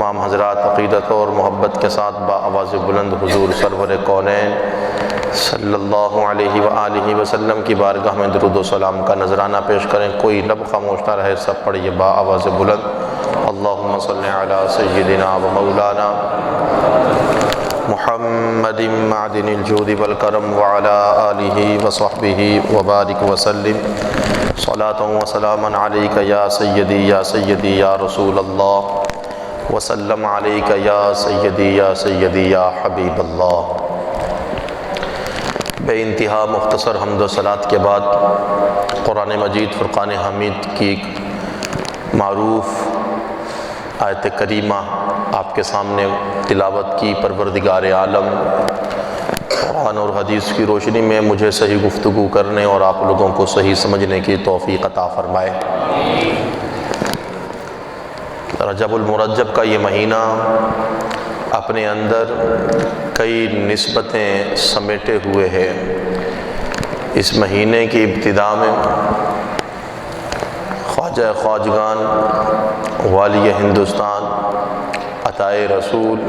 تمام حضرات عقیدت اور محبت کے ساتھ بآواز بلند حضور سرور کونین صلی اللہ علیہ وآلہ وسلم کی بارگاہ میں درود و سلام کا نذرانہ پیش کریں۔ کوئی لب خاموش نہ رہے، سب پڑھیے بآواز بلند، اللہم صلی علی سیدنا و مولانا محمد معدن الجود والکرم وعلی آلہ وصحبہ وبارک وسلم، صلاۃ و سلاما علیک یا سیدی یا سیدی یا رسول اللہ، وسلم علیک یا سیدی یا سیدی یا حبیب اللہ۔ بے انتہا مختصر حمد و صلوات کے بعد قرآن مجید فرقان حمید کی ایک معروف آیت کریمہ آپ کے سامنے تلاوت کی۔ پروردگار عالم قرآن اور حدیث کی روشنی میں مجھے صحیح گفتگو کرنے اور آپ لوگوں کو صحیح سمجھنے کی توفیق عطا فرمائے۔ رجب المرجب کا یہ مہینہ اپنے اندر کئی نسبتیں سمیٹے ہوئے ہے۔ اس مہینے کی ابتدا میں خواجہ خواجگان والی ہندوستان عطائے رسول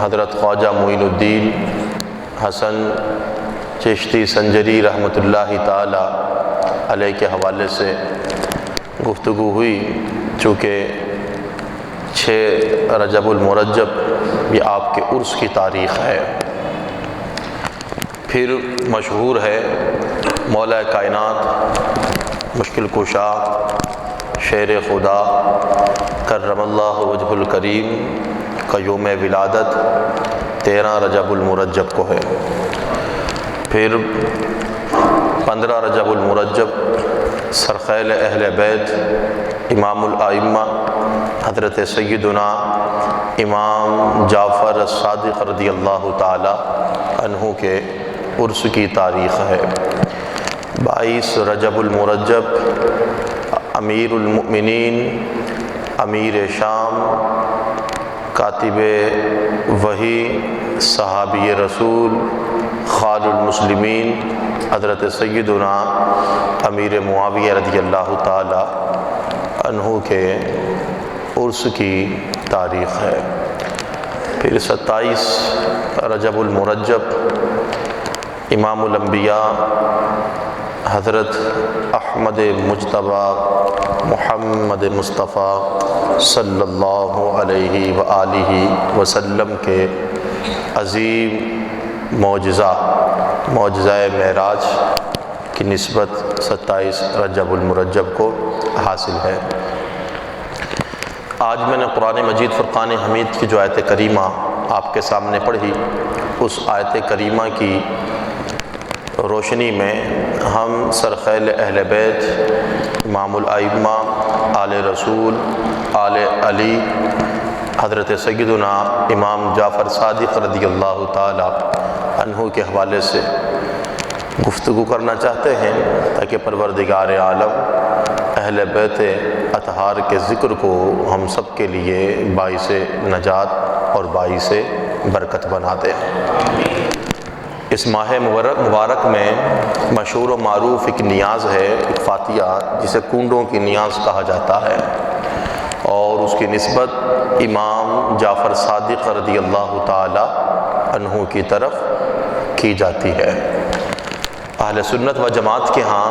حضرت خواجہ معین الدین حسن چشتی سنجری رحمۃ اللہ تعالی علیہ کے حوالے سے گفتگو ہوئی، چونکہ 6 رجب المرجب یہ آپ کے عرس کی تاریخ ہے۔ پھر مشہور ہے مولا کائنات مشکل کشا شیر خدا کرم اللہ وجہ الکریم کا یوم ولادت 13 رجب المرجب کو ہے۔ پھر 15 رجب المرجب سرخیل اہل بیت امام الائمہ حضرت سیدنا امام جعفر الصادق رضی اللہ تعالی عنہ کے عرس کی تاریخ ہے۔ 22 رجب المرجب امیر المؤمنین امیر شام کاتب وحی صحابی رسول خال المسلمین حضرت سیدنا امیر معاویہ رضی اللہ تعالی عنہ کے عرس کی تاریخ ہے۔ پھر 27 رجب المرجب امام الانبیاء حضرت احمد مجتبی محمد مصطفیٰ صلی اللہ علیہ وآلہ وسلم کے عظیم معجزہ معراج کی نسبت 27 رجب المرجب کو حاصل ہے۔ آج میں نے قرآن مجید فرقان حمید کی جو آیت کریمہ آپ کے سامنے پڑھی، اس آیت کریمہ کی روشنی میں ہم سرخیل اہل بیت امام الائمہ آل رسول آل علی حضرت سیدنا امام جعفر صادق رضی اللہ تعالی عنہ کے حوالے سے گفتگو کرنا چاہتے ہیں، تاکہ پروردگار عالم اہل بیت اطہار کے ذکر کو ہم سب کے لیے باعث نجات اور باعث برکت بنا دے۔ اس ماہ مبارک میں مشہور و معروف ایک نیاز ہے، ایک فاتحہ جسے کنڈوں کی نیاز کہا جاتا ہے، اور اس کی نسبت امام جعفر صادق رضی اللہ تعالی عنہ کی طرف کی جاتی ہے۔ اہل سنت و جماعت کے ہاں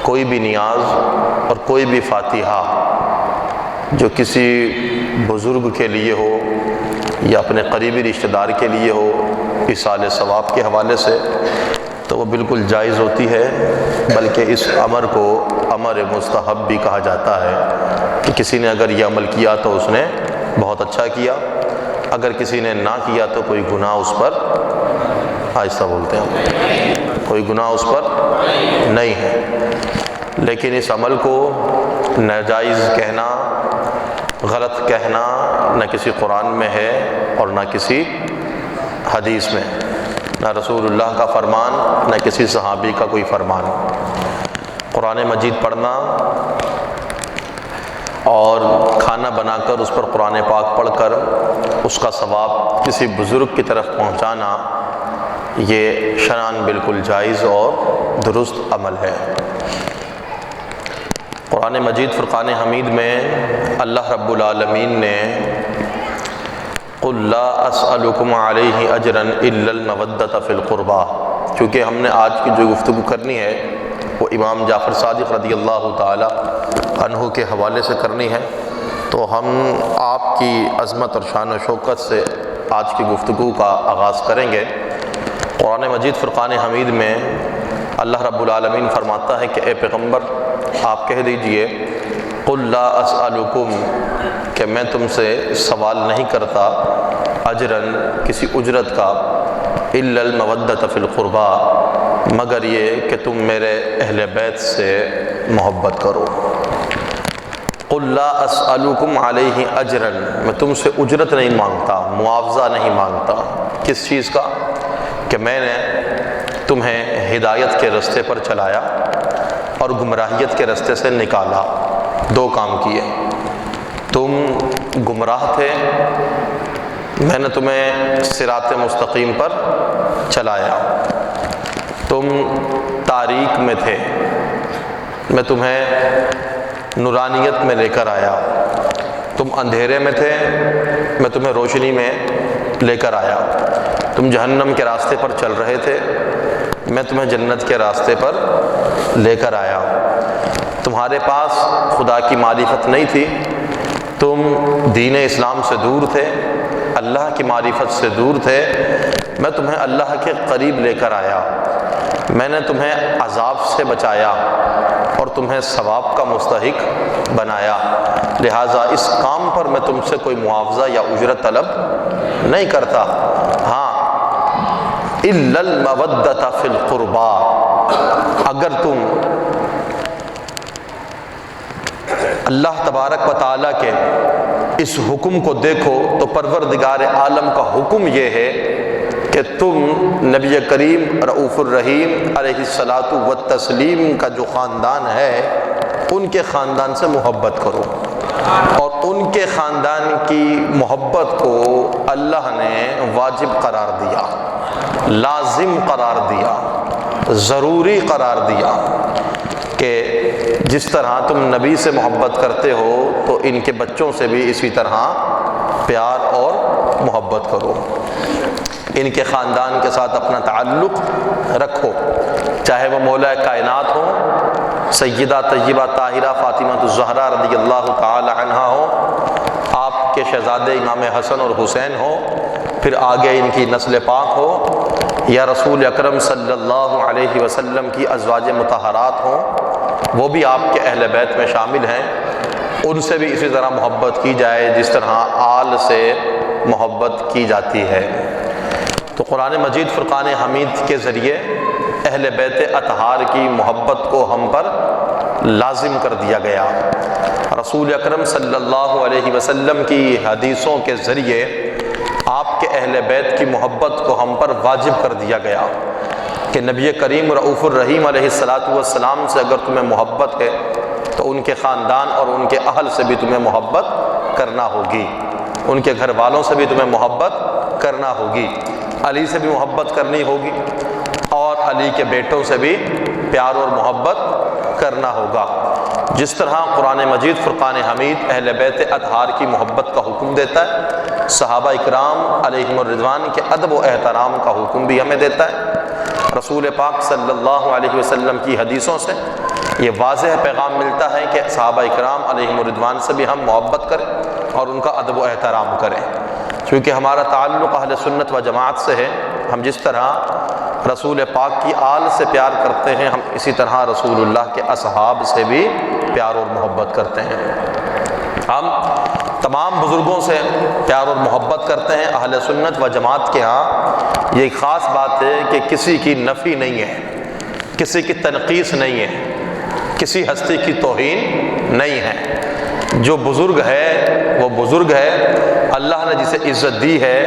کوئی بھی نیاز اور کوئی بھی فاتحہ جو کسی بزرگ کے لیے ہو یا اپنے قریبی رشتہ دار کے لیے ہو ایصال ثواب کے حوالے سے، تو وہ بالکل جائز ہوتی ہے، بلکہ اس امر کو امر مستحب بھی کہا جاتا ہے کہ کسی نے اگر یہ عمل کیا تو اس نے بہت اچھا کیا، اگر کسی نے نہ کیا تو کوئی گناہ اس پر، آہستہ بولتے ہیں، کوئی گناہ اس پر نہیں ہے۔ لیکن اس عمل کو ناجائز کہنا، غلط کہنا نہ کسی قرآن میں ہے اور نہ کسی حدیث میں، نہ رسول اللہ کا فرمان نہ کسی صحابی کا کوئی فرمان۔ قرآن مجید پڑھنا اور کھانا بنا کر اس پر قرآن پاک پڑھ کر اس کا ثواب کسی بزرگ کی طرف پہنچانا، یہ شرعاً بالکل جائز اور درست عمل ہے۔ قرآن مجید فرقان حمید میں اللہ رب العالمین نے قل لا اسألکم علیہ اجرا الا المودۃ فی القربى۔ چونکہ ہم نے آج کی جو گفتگو کرنی ہے وہ امام جعفر صادق رضی اللہ تعالی عنہ کے حوالے سے کرنی ہے، تو ہم آپ کی عظمت اور شان و شوکت سے آج کی گفتگو کا آغاز کریں گے۔ قرآن مجید فرقان حمید میں اللہ رب العالمین فرماتا ہے کہ اے پیغمبر آپ کہہ دیجئے قل لا اسألکم، کہ میں تم سے سوال نہیں کرتا اجرن، کسی اجرت کا، الا المودۃ فی القربى، مگر یہ کہ تم میرے اہل بیت سے محبت کرو۔ قل لا اسألکم علیہ اجرا، میں تم سے اجرت نہیں مانگتا، معاوضہ نہیں مانگتا۔ کس چیز کا؟ کہ میں نے تمہیں ہدایت کے رستے پر چلایا اور گمراہیت کے رستے سے نکالا۔ دو کام کیے، تم گمراہ تھے، میں نے تمہیں صراط مستقیم پر چلایا، تم تاریک میں تھے، میں تمہیں نورانیت میں لے کر آیا، تم اندھیرے میں تھے، میں تمہیں روشنی میں لے کر آیا، تم جہنم کے راستے پر چل رہے تھے، میں تمہیں جنت کے راستے پر لے کر آیا، تمہارے پاس خدا کی معرفت نہیں تھی، تم دین اسلام سے دور تھے، اللہ کی معرفت سے دور تھے، میں تمہیں اللہ کے قریب لے کر آیا، میں نے تمہیں عذاب سے بچایا اور تمہیں ثواب کا مستحق بنایا، لہٰذا اس کام پر میں تم سے کوئی معاوضہ یا اجرت طلب نہیں کرتا۔ ہاں الا المودۃ فی القربى، اگر تم اللہ تبارک و تعالیٰ کے اس حکم کو دیکھو تو پروردگار عالم کا حکم یہ ہے کہ تم نبی کریم رؤوف الرحیم علیہ الصلاۃ والتسلیم کا جو خاندان ہے ان کے خاندان سے محبت کرو، اور ان کے خاندان کی محبت کو اللہ نے واجب قرار دیا، لازم قرار دیا، ضروری قرار دیا، کہ جس طرح تم نبی سے محبت کرتے ہو تو ان کے بچوں سے بھی اسی طرح پیار اور محبت کرو، ان کے خاندان کے ساتھ اپنا تعلق رکھو، چاہے وہ مولا کائنات ہو، سیدہ طیبہ طاہرہ فاطمہ الزہرا رضی اللہ تعالی عنہا ہو، آپ کے شہزادے امام حسن اور حسین ہو، پھر آگے ان کی نسل پاک ہو، یا رسول اکرم صلی اللہ علیہ وسلم کی ازواج مطہرات ہوں، وہ بھی آپ کے اہل بیت میں شامل ہیں، ان سے بھی اسی طرح محبت کی جائے جس طرح آل سے محبت کی جاتی ہے۔ تو قرآن مجید فرقان حمید کے ذریعے اہل بیت اطہار کی محبت کو ہم پر لازم کر دیا گیا، رسول اکرم صلی اللہ علیہ وسلم کی حدیثوں کے ذریعے آپ کے اہل بیت کی محبت کو ہم پر واجب کر دیا گیا کہ نبی کریم رؤوف الرحیم علیہ الصلاۃ والسلام سے اگر تمہیں محبت ہے تو ان کے خاندان اور ان کے اہل سے بھی تمہیں محبت کرنا ہوگی، ان کے گھر والوں سے بھی تمہیں محبت کرنا ہوگی، علی سے بھی محبت کرنی ہوگی، اور علی کے بیٹوں سے بھی پیار اور محبت کرنا ہوگا۔ جس طرح قرآن مجید فرقان حمید اہل بیت اطہار کی محبت کا حکم دیتا ہے، صحابہ اکرام علیہم الرضوان کے ادب و احترام کا حکم بھی ہمیں دیتا ہے، رسول پاک صلی اللہ علیہ وسلم کی حدیثوں سے یہ واضح پیغام ملتا ہے کہ صحابہ اکرام علیہم الرضوان سے بھی ہم محبت کریں اور ان کا ادب و احترام کریں، کیونکہ ہمارا تعلق اہل سنت و جماعت سے ہے۔ ہم جس طرح رسول پاک کی آل سے پیار کرتے ہیں، ہم اسی طرح رسول اللہ کے اصحاب سے بھی پیار اور محبت کرتے ہیں۔ ہم تمام بزرگوں سے پیار اور محبت کرتے ہیں۔ اہل سنت و جماعت کے ہاں یہ ایک خاص بات ہے کہ کسی کی نفی نہیں ہے، کسی کی تنقیص نہیں ہے، کسی ہستی کی توہین نہیں ہے۔ جو بزرگ ہے وہ بزرگ ہے، اللہ نے جسے عزت دی ہے،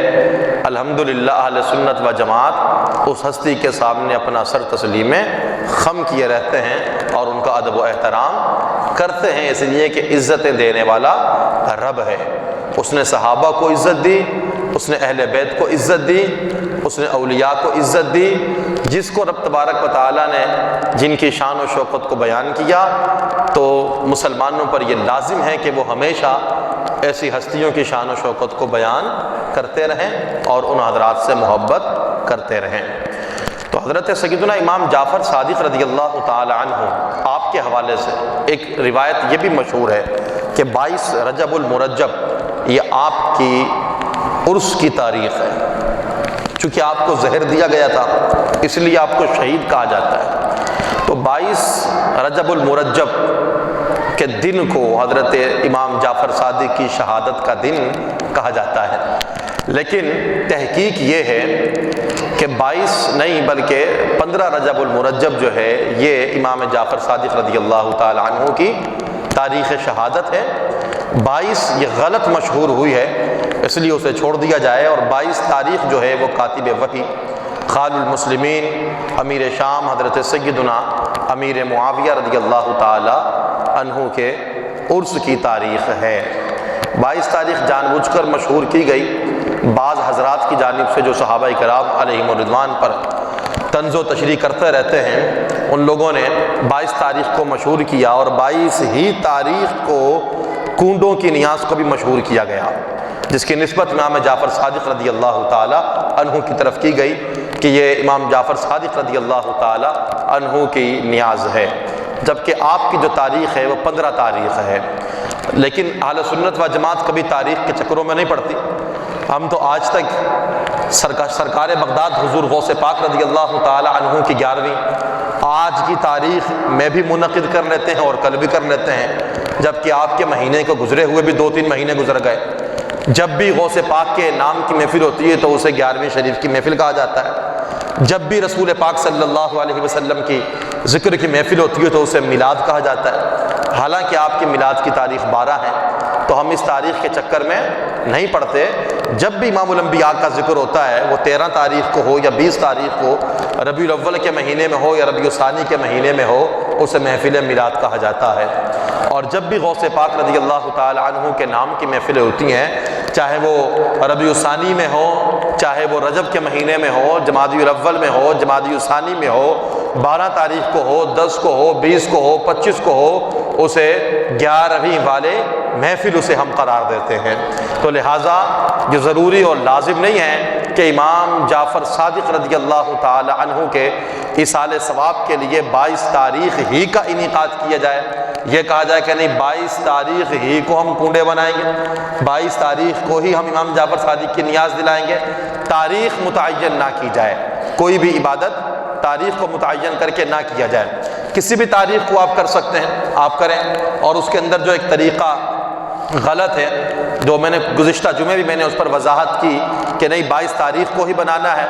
الحمدللہ اہل سنت و جماعت اس ہستی کے سامنے اپنا سر تسلیم خم کیے رہتے ہیں اور ان کا ادب و احترام کرتے ہیں، اس لیے کہ عزتیں دینے والا رب ہے۔ اس نے صحابہ کو عزت دی، اس نے اہل بیت کو عزت دی، اس نے اولیاء کو عزت دی۔ جس کو رب تبارک و تعالیٰ نے جن کی شان و شوکت کو بیان کیا تو مسلمانوں پر یہ لازم ہے کہ وہ ہمیشہ ایسی ہستیوں کی شان و شوکت کو بیان کرتے رہیں اور ان حضرات سے محبت کرتے رہیں۔ تو حضرت سیدنا امام جعفر صادق رضی اللہ تعالی عنہ آپ کے حوالے سے ایک روایت یہ بھی مشہور ہے کہ 22 رجب المرجب یہ آپ کی عرس کی تاریخ ہے۔ چونکہ آپ کو زہر دیا گیا تھا اس لیے آپ کو شہید کہا جاتا ہے، تو 22 رجب المرجب کے دن کو حضرت امام جعفر صادق کی شہادت کا دن کہا جاتا ہے۔ لیکن تحقیق یہ ہے کہ 22 نہیں بلکہ 15 رجب المرجب جو ہے یہ امام جعفر صادق رضی اللہ تعالی عنہ کی تاریخ شہادت ہے۔ 22 یہ غلط مشہور ہوئی ہے اس لیے اسے چھوڑ دیا جائے، اور 22 تاریخ جو ہے وہ کاتب وحی خال المسلمین امیر شام حضرت سیدنا امیر معاویہ رضی اللہ تعالی عنہ کے عرس کی تاریخ ہے۔ 22 تاریخ جان بوجھ کر مشہور کی گئی، بعض حضرات کی جانب سے جو صحابہ کرام علیہم الرضوان پر طنز و تشریح کرتے رہتے ہیں ان لوگوں نے 22 تاریخ کو مشہور کیا، اور 22 ہی تاریخ کو کونڈوں کی نیاز کو بھی مشہور کیا گیا، جس کی نسبت امام جعفر صادق رضی اللہ تعالی عنہ کی طرف کی گئی کہ یہ امام جعفر صادق رضی اللہ تعالی عنہ کی نیاز ہے، جبکہ آپ کی جو تاریخ ہے وہ 15 تاریخ ہے۔ لیکن اہل سنت و جماعت کبھی تاریخ کے چکروں میں نہیں پڑتی۔ ہم تو آج تک سرکار بغداد حضور غوث پاک رضی اللہ تعالی عنہ کی 11ویں آج کی تاریخ میں بھی منعقد کر لیتے ہیں اور کل بھی کر لیتے ہیں، جبکہ آپ کے مہینے کو گزرے ہوئے بھی 2-3 مہینے گزر گئے۔ جب بھی غوث پاک کے نام کی محفل ہوتی ہے تو اسے 11ویں شریف کی محفل کہا جاتا ہے، جب بھی رسول پاک صلی اللہ علیہ وسلم کی ذکر کی محفل ہوتی ہے تو اسے میلاد کہا جاتا ہے، حالانکہ آپ کی میلاد کی تاریخ 12 ہے۔ تو ہم اس تاریخ کے چکر میں نہیں پڑتے۔ جب بھی امام الانبیاء کا ذکر ہوتا ہے وہ 13 تاریخ کو ہو یا 20 تاریخ کو، ربیع الاول کے مہینے میں ہو یا ربیع الثانی کے مہینے میں ہو، اسے محفل میلاد کہا جاتا ہے۔ اور جب بھی غوث پاک رضی اللہ تعالی عنہ کے نام کی محفلیں ہوتی ہیں، چاہے وہ ربیع الثانی میں ہو، چاہے وہ رجب کے مہینے میں ہو، جمادی الاول میں ہو، جمادی الثانی میں ہو، 12 تاریخ کو ہو، 10 کو ہو، 20 کو ہو، 25 کو ہو، اسے 11ویں والے محفل اسے ہم قرار دیتے ہیں۔ تو لہٰذا یہ ضروری اور لازم نہیں ہے کہ امام جعفر صادق رضی اللہ تعالی عنہ کے ایصال ثواب کے لیے 22 تاریخ ہی کا انعقاد کیا جائے، یہ کہا جائے کہ نہیں 22 تاریخ ہی کو ہم کنڈے بنائیں گے، 22 تاریخ کو ہی ہم امام جعفر صادق کی نیاز دلائیں گے۔ تاریخ متعین نہ کی جائے، کوئی بھی عبادت تاریخ کو متعین کر کے نہ کیا جائے۔ کسی بھی تاریخ کو آپ کر سکتے ہیں، آپ کریں، اور اس کے اندر جو ایک طریقہ غلط ہے جو میں نے گزشتہ جمعے بھی میں نے اس پر وضاحت کی کہ نہیں 22 تاریخ کو ہی بنانا ہے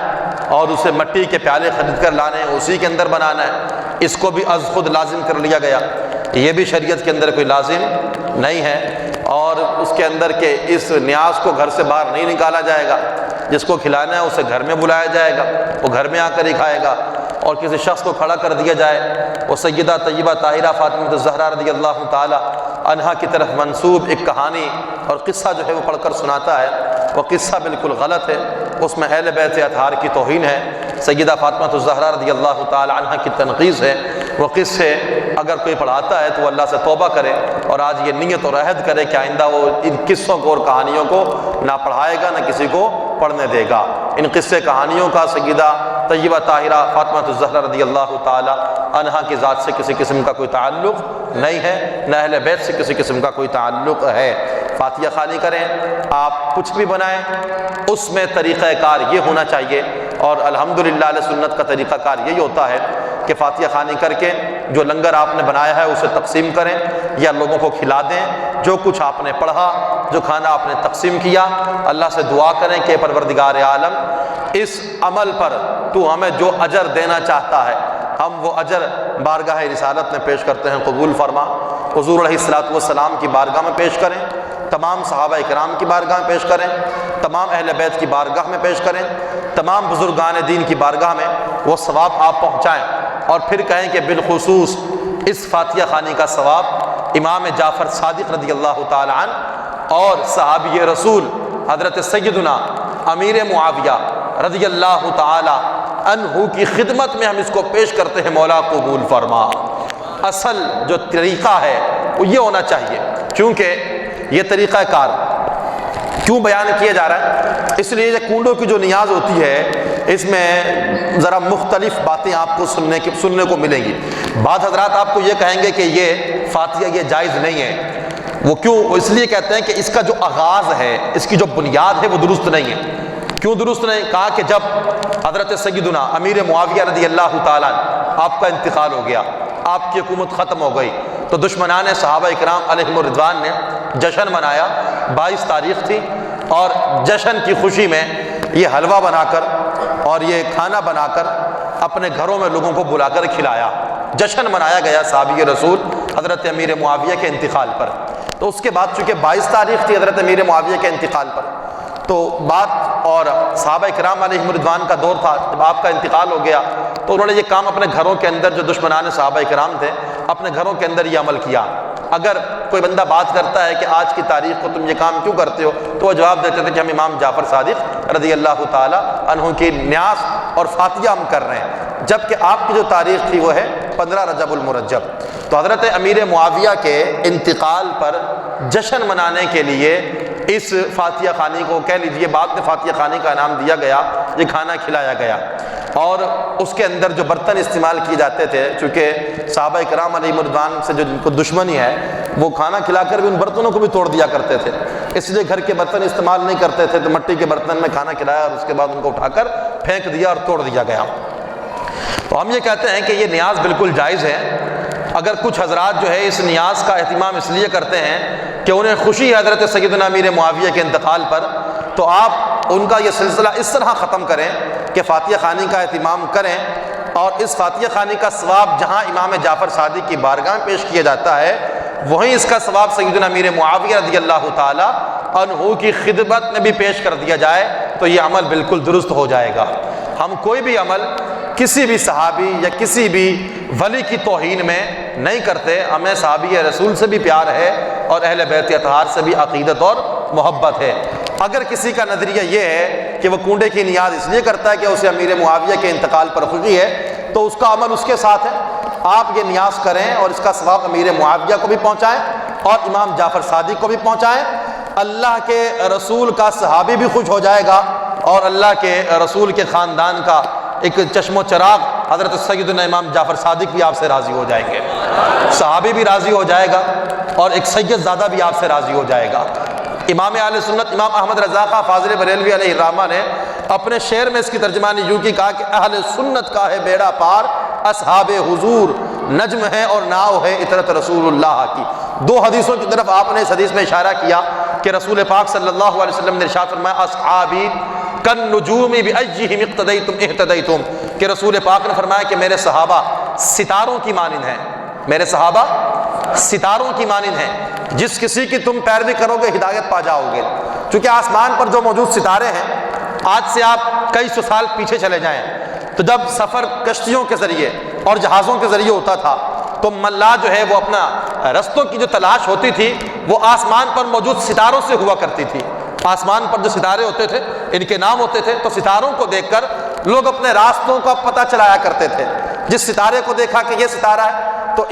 اور اسے مٹی کے پیالے خرید کر لانے ہیں، اسی کے اندر بنانا ہے، اس کو بھی از خود لازم کر لیا گیا، یہ بھی شریعت کے اندر کوئی لازم نہیں ہے۔ اور اس کے اندر کہ اس نیاز کو گھر سے باہر نہیں نکالا جائے گا، جس کو کھلانا ہے اسے گھر میں بلایا جائے گا، وہ گھر میں آ کر ہی کھائے گا، اور کسی شخص کو کھڑا کر دیا جائے، وہ سیدہ طیبہ طاہرہ فاطمہ الزہرا رضی اللہ تعالی عنہا کی طرف منسوب ایک کہانی اور قصہ جو ہے وہ پڑھ کر سناتا ہے، وہ قصہ بالکل غلط ہے، اس میں اہل بیت اطہار کی توہین ہے، سیدہ فاطمہ الزہرا رضی اللہ تعالی عنہا کی تنقیص ہے۔ وہ قصے اگر کوئی پڑھاتا ہے تو وہ اللہ سے توبہ کرے اور آج یہ نیت اور عہد کرے کہ آئندہ وہ ان قصوں کو اور کہانیوں کو نہ پڑھائے گا نہ کسی کو پڑھنے دے گا۔ ان قصے کہانیوں کا سیدہ طیبہ طاہرہ فاطمہ الزہرا رضی اللہ تعالی عنہا کی ذات سے کسی قسم کا کوئی تعلق نہیں ہے، نہ اہل بیت سے کسی قسم کا کوئی تعلق ہے۔ فاتحہ خوانی کریں، آپ کچھ بھی بنائیں، اس میں طریقہ کار یہ ہونا چاہیے، اور الحمدللہ اہل سنت کا طریقہ کار یہی ہوتا ہے کہ فاتحہ خوانی کر کے جو لنگر آپ نے بنایا ہے اسے تقسیم کریں یا لوگوں کو کھلا دیں، جو کچھ آپ نے پڑھا، جو کھانا آپ نے تقسیم کیا، اللہ سے دعا کریں کہ پروردگار عالم اس عمل پر تو ہمیں جو اجر دینا چاہتا ہے ہم وہ اجر بارگاہ رسالت میں پیش کرتے ہیں، قبول فرما۔ حضور علیہ الصلوۃ والسلام کی بارگاہ میں پیش کریں، تمام صحابہ کرام کی بارگاہ میں پیش کریں، تمام اہل بیت کی بارگاہ میں پیش کریں، تمام بزرگان دین کی بارگاہ میں وہ ثواب آپ پہنچائیں، اور پھر کہیں کہ بالخصوص اس فاتحہ خوانی کا ثواب امام جعفر صادق رضی اللہ تعالی عنہ اور صحابی رسول حضرت سیدنا امیر معاویہ رضی اللہ تعالی عنہ کی خدمت میں ہم اس کو پیش کرتے ہیں، مولا قبول فرما۔ اصل جو طریقہ ہے وہ یہ ہونا چاہیے، کیونکہ یہ طریقہ کار کیوں بیان کیا جا رہا ہے؟ اس لیے یہ کنڈوں کی جو نیاز ہوتی ہے اس میں ذرا مختلف باتیں آپ کو سننے کو ملیں گی۔ بعض حضرات آپ کو یہ کہیں گے کہ یہ فاتحہ یہ جائز نہیں ہے۔ وہ کیوں؟ اس لیے کہتے ہیں کہ اس کا جو آغاز ہے، اس کی جو بنیاد ہے وہ درست نہیں ہے۔ کیوں درست نہیں؟ کہا کہ جب حضرت سیدنا امیر معاویہ رضی اللہ تعالیٰ آپ کا انتقال ہو گیا، آپ کی حکومت ختم ہو گئی، تو دشمنان صحابہ اکرام علیہم الرضوان نے جشن منایا۔ 22 تاریخ تھی اور جشن کی خوشی میں یہ حلوہ بنا کر اور یہ کھانا بنا کر اپنے گھروں میں لوگوں کو بلا کر کھلایا۔ جشن منایا گیا صحابی رسول حضرت امیر معاویہ کے انتقال پر۔ تو اس کے بعد چونکہ 22 تاریخ تھی حضرت امیر معاویہ کے انتقال پر، تو بات اور صحابہ کرام علیہم رضوان کا دور تھا۔ جب آپ کا انتقال ہو گیا تو انہوں نے یہ کام اپنے گھروں کے اندر، جو دشمنان صحابہ کرام تھے، اپنے گھروں کے اندر یہ عمل کیا۔ اگر کوئی بندہ بات کرتا ہے کہ آج کی تاریخ کو تم یہ کام کیوں کرتے ہو، تو وہ جواب دیتے تھے کہ ہم امام جعفر صادق رضی اللہ تعالیٰ عنہ کی نیاز اور فاتحہ ہم کر رہے ہیں، جبکہ آپ کی جو تاریخ تھی وہ ہے 15 رجب المرجب۔ تو حضرت امیر معاویہ کے انتقال پر جشن منانے کے لیے اس فاتحہ خوانی کو، کہہ لیجئے بعد میں فاتحہ خوانی کا نام دیا گیا، یہ کھانا کھلایا گیا۔ اور اس کے اندر جو برتن استعمال کیے جاتے تھے، چونکہ صحابہ کرام علیہم رضوان سے جو جن کو دشمنی ہے، وہ کھانا کھلا کر بھی ان برتنوں کو بھی توڑ دیا کرتے تھے، اس لیے گھر کے برتن استعمال نہیں کرتے تھے۔ تو مٹی کے برتن میں کھانا کھلایا اور اس کے بعد ان کو اٹھا کر پھینک دیا اور توڑ دیا گیا۔ تو ہم یہ کہتے ہیں کہ یہ نیاز بالکل جائز ہے۔ اگر کچھ حضرات جو ہے اس نیاز کا اہتمام اس لیے کرتے ہیں کہ انہیں خوشی ہے حضرت سیدنا امیر معاویہ کے انتقال پر، تو آپ ان کا یہ سلسلہ اس طرح ختم کریں کہ فاتحہ خوانی کا اہتمام کریں، اور اس فاتحہ خوانی کا ثواب جہاں امام جعفر صادق کی بارگاہ میں پیش کیا جاتا ہے، وہیں اس کا ثواب سیدنا امیر معاویہ رضی اللہ تعالیٰ عنہ کی خدمت میں بھی پیش کر دیا جائے تو یہ عمل بالکل درست ہو جائے گا۔ ہم کوئی بھی عمل کسی بھی صحابی یا کسی بھی ولی کی توہین میں نہیں کرتے۔ ہمیں صحابی رسول سے بھی پیار ہے اور اہل بیت اطہار سے بھی عقیدت اور محبت ہے۔ اگر کسی کا نظریہ یہ ہے کہ وہ کنڈے کی نیاز اس لیے کرتا ہے کہ اسے امیر معاویہ کے انتقال پر خوشی ہے، تو اس کا عمل اس کے ساتھ ہے۔ آپ یہ نیاز کریں اور اس کا ثواب امیر معاویہ کو بھی پہنچائیں اور امام جعفر صادق کو بھی پہنچائیں۔ اللہ کے رسول کا صحابی بھی خوش ہو جائے گا اور اللہ کے رسول کے خاندان کا ایک چشم و چراغ حضرت سیدنا امام جعفر صادق بھی آپ سے راضی ہو جائیں گے، صحابی بھی راضی ہو جائے گا اور ایک سید زادہ بھی آپ سے راضی ہو جائے گا۔ امام اہل سنت امام احمد رضا خان فاضل بریلوی علیہ الرحمہ نے اپنے شعر میں اس کی ترجمانی یوں کی کہا کہ اہل سنت کا ہے بیڑا پار، اصحاب حضور نجم ہے اور ناؤ ہے اطرت رسول اللہ کی۔ دو حدیثوں کی طرف آپ نے اس حدیث میں اشارہ کیا کہ رسول پاک صلی اللہ علیہ وسلم نے ارشاد فرمایا اصحابی کالنجوم بأیہم اقتدیتم اہتدیتم، کہ رسول پاک نے فرمایا کہ میرے صحابہ ستاروں کی مانند ہیں، میرے صحابہ ستاروں کی مانند ہیں، جس کسی کی تم پیروی کرو گے ہدایت پا جاؤ گے۔ چونکہ آسمان پر جو موجود ستارے ہیں، آج سے آپ کئی سو سال پیچھے چلے جائیں تو جب سفر کشتیوں کے ذریعے اور جہازوں کے ذریعے ہوتا تھا تو ملا جو ہے وہ اپنا رستوں کی جو تلاش ہوتی تھی وہ آسمان پر موجود ستاروں سے ہوا کرتی تھی۔ آسمان پر جو ستارے ہوتے تھے ان کے نام ہوتے تھے، تو ستاروں کو دیکھ کر لوگ اپنے راستوں کا پتہ چلایا کرتے تھے۔ جس ستارے کو دیکھا کہ یہ ستارہ ہے تو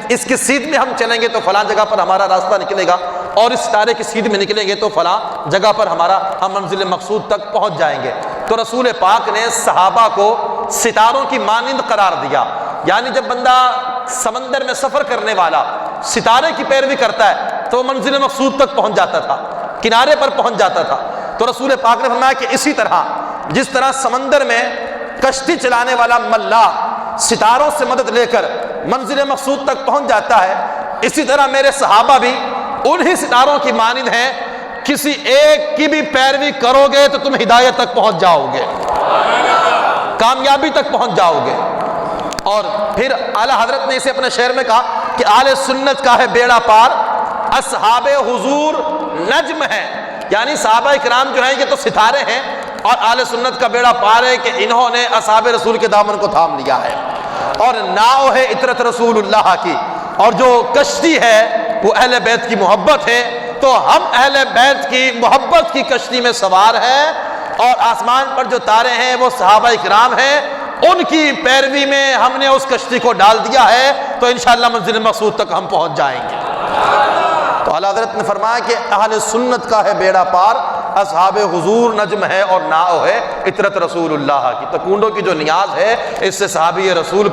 اس کی سیدھ میں ہم چلیں گے تو فلاں جگہ پر ہمارا راستہ نکلے گا، اور اس ستارے کی سیدھ میں نکلیں گے تو فلاں جگہ پر ہم منزل مقصود تک پہنچ جائیں گے۔ تو رسول پاک نے صحابہ کو ستاروں کی مانند قرار دیا، یعنی جب بندہ سمندر میں سفر کرنے والا ستارے کی پیروی کرتا ہے تو وہ منزل مقصود تک پہنچ جاتا تھا، کنارے پر پہنچ جاتا تھا۔ تو رسول پاک نے فرمایا کہ اسی طرح جس طرح سمندر میں کشتی چلانے والا ملاح ستاروں سے مدد لے کر منزل مقصود تک پہنچ جاتا ہے، اسی طرح میرے صحابہ بھی انہی ستاروں کی مانند ہیں، کسی ایک کی بھی پیروی کرو گے تو تم ہدایت تک پہنچ جاؤ گے، کامیابی تک پہنچ جاؤ گے۔ اور پھر اعلیٰ حضرت نے اسے اپنے شعر میں کہا کہ اہل سنت کا ہے بیڑا پار، اصحاب حضور نجم ہے، یعنی صحابہ کرام جو ہیں یہ تو ستارے ہیں، اور اہل سنت کا بیڑا پار ہے کہ انہوں نے اصحاب رسول کے دامن کو تھام لیا ہے، اور ناؤ ہے اطرت رسول اللہ کی، اور جو کشتی ہے وہ اہل بیت کی محبت ہے۔ تو ہم اہل بیت کی محبت کی کشتی میں سوار ہیں، اور آسمان پر جو تارے ہیں وہ صحابہ کرام ہیں، ان کی پیروی میں ہم نے اس کشتی کو ڈال دیا ہے، تو انشاءاللہ منزل مقصود تک ہم پہنچ جائیں گے۔ تو اعلیٰ حضرت نے فرمایا کہ اہل سنت کا ہے بیڑا پار، اصحاب حضور نجم ہے اور ناؤ ہے اطرت رسول اللہ کی۔ تو کنڈوں کی جو نیاز ہے اس سے صحابی رسول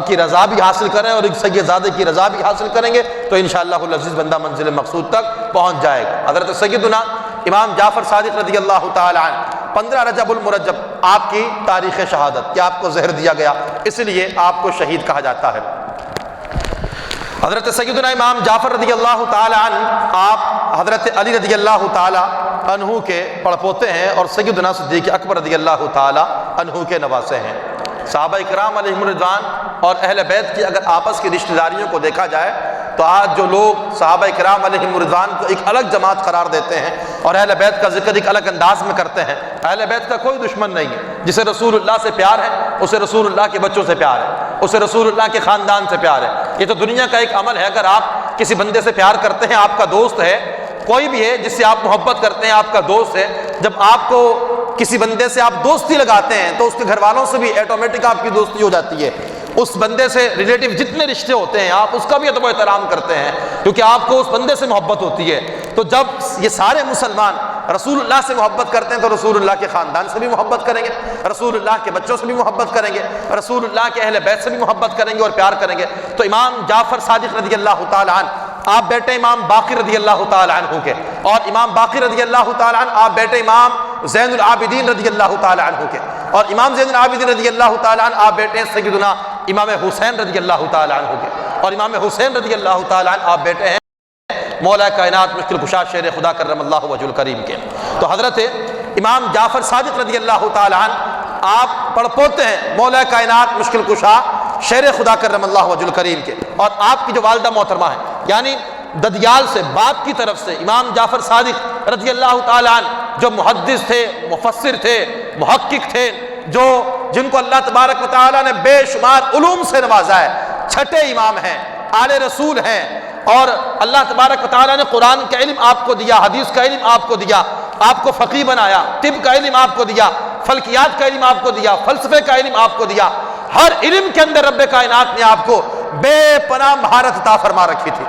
کی رضا بھی حاصل کریں اور ایک سید زادے کی رضا بھی حاصل کریں گے تو انشاءاللہ العزیز بندہ منزل مقصود تک پہنچ جائے گا۔ حضرت سیدنا امام جعفر صادق رضی اللہ تعالی عنہ 15 رجب المرجب آپ کی تاریخ شہادت کہ آپ کو زہر دیا گیا، اس لیے آپ کو شہید کہا جاتا ہے۔ حضرت سیدنا امام جعفر رضی اللہ تعالی عنہ آپ حضرت علی رضی اللہ تعالی عنہ کے پڑپوتے ہیں اور سیدنا صدیق اکبر رضی اللہ تعالی عنہ کے نواسے ہیں۔ صحابہ کرام علیہم رضوان اور اہل بیت کی اگر آپس کی رشتہ داریوں کو دیکھا جائے تو آج جو لوگ صحابہ کرام علیہم رضوان کو ایک الگ جماعت قرار دیتے ہیں اور اہل بیت کا ذکر ایک الگ انداز میں کرتے ہیں، اہل بیت کا کوئی دشمن نہیں ہے۔ جسے رسول اللہ سے پیار ہے اسے رسول اللہ کے بچوں سے پیار ہے، اسے رسول اللہ کے خاندان سے پیار ہے۔ یہ تو دنیا کا ایک عمل ہے، اگر آپ کسی بندے سے پیار کرتے ہیں، آپ کا دوست ہے، کوئی بھی ہے جس سے آپ محبت کرتے ہیں، آپ کا دوست ہے، جب آپ کو کسی بندے سے آپ دوستی لگاتے ہیں تو اس کے گھر والوں سے بھی ایٹومیٹک آپ کی دوستی ہو جاتی ہے۔ اس بندے سے ریلیٹیو جتنے رشتے ہوتے ہیں آپ اس کا بھی ادب و احترام کرتے ہیں کیونکہ آپ کو اس بندے سے محبت ہوتی ہے۔ تو جب یہ سارے مسلمان رسول اللہ سے محبت کرتے ہیں تو رسول اللہ کے خاندان سے بھی محبت کریں گے، رسول اللہ کے بچوں سے بھی محبت کریں گے، رسول اللہ کے اہل بیت سے بھی محبت کریں گے اور پیار کریں گے۔ تو امام جعفر صادق رضی اللہ تعالی عنہ آپ بیٹے امام باقر رضی اللہ تعالی عنہ کے، اور امام باقر رضی اللہ تعالی عنہ آپ بیٹے امام زین العابدین رضی اللہ تعالی عنہ کے، اور امام زین العابدین رضی اللہ تعالی عنہ آپ بیٹے ہیں سیدنا امام حسین رضی اللہ تعالی عنہ کے، اور امام حسین رضی اللہ تعالی عنہ آپ بیٹے ہیں مولا کائنات مشکل کشا شیر خدا کرم اللہ وجہ الکریم کے۔ تو حضرت امام جعفر صادق رضی اللہ تعالی عنہ آپ پڑپوتے ہیں مولا کائنات مشکل کشا شیر خدا کرم اللہ وجہ الکریم کے، اور آپ کی جو والدہ محترمہ ہیں یعنی ددیال سے باپ کی طرف سے امام جعفر صادق رضی اللہ تعالی عنہ جو محدث تھے، مفسر تھے، محقق تھے، جن کو اللہ تبارک و تعالیٰ نے بے شمار علوم سے نوازا ہے، چھٹے امام ہیں، آل رسول ہیں، اور اللہ تبارک و تعالیٰ نے قرآن کا علم آپ کو دیا، حدیث کا علم آپ کو دیا، آپ کو فقیہ بنایا، طب کا علم آپ کو دیا، فلکیات کا علم آپ کو دیا، فلسفے کا علم آپ کو دیا، ہر علم کے اندر رب کائنات نے آپ کو بے پناہ مہارت عطا فرما رکھی تھی۔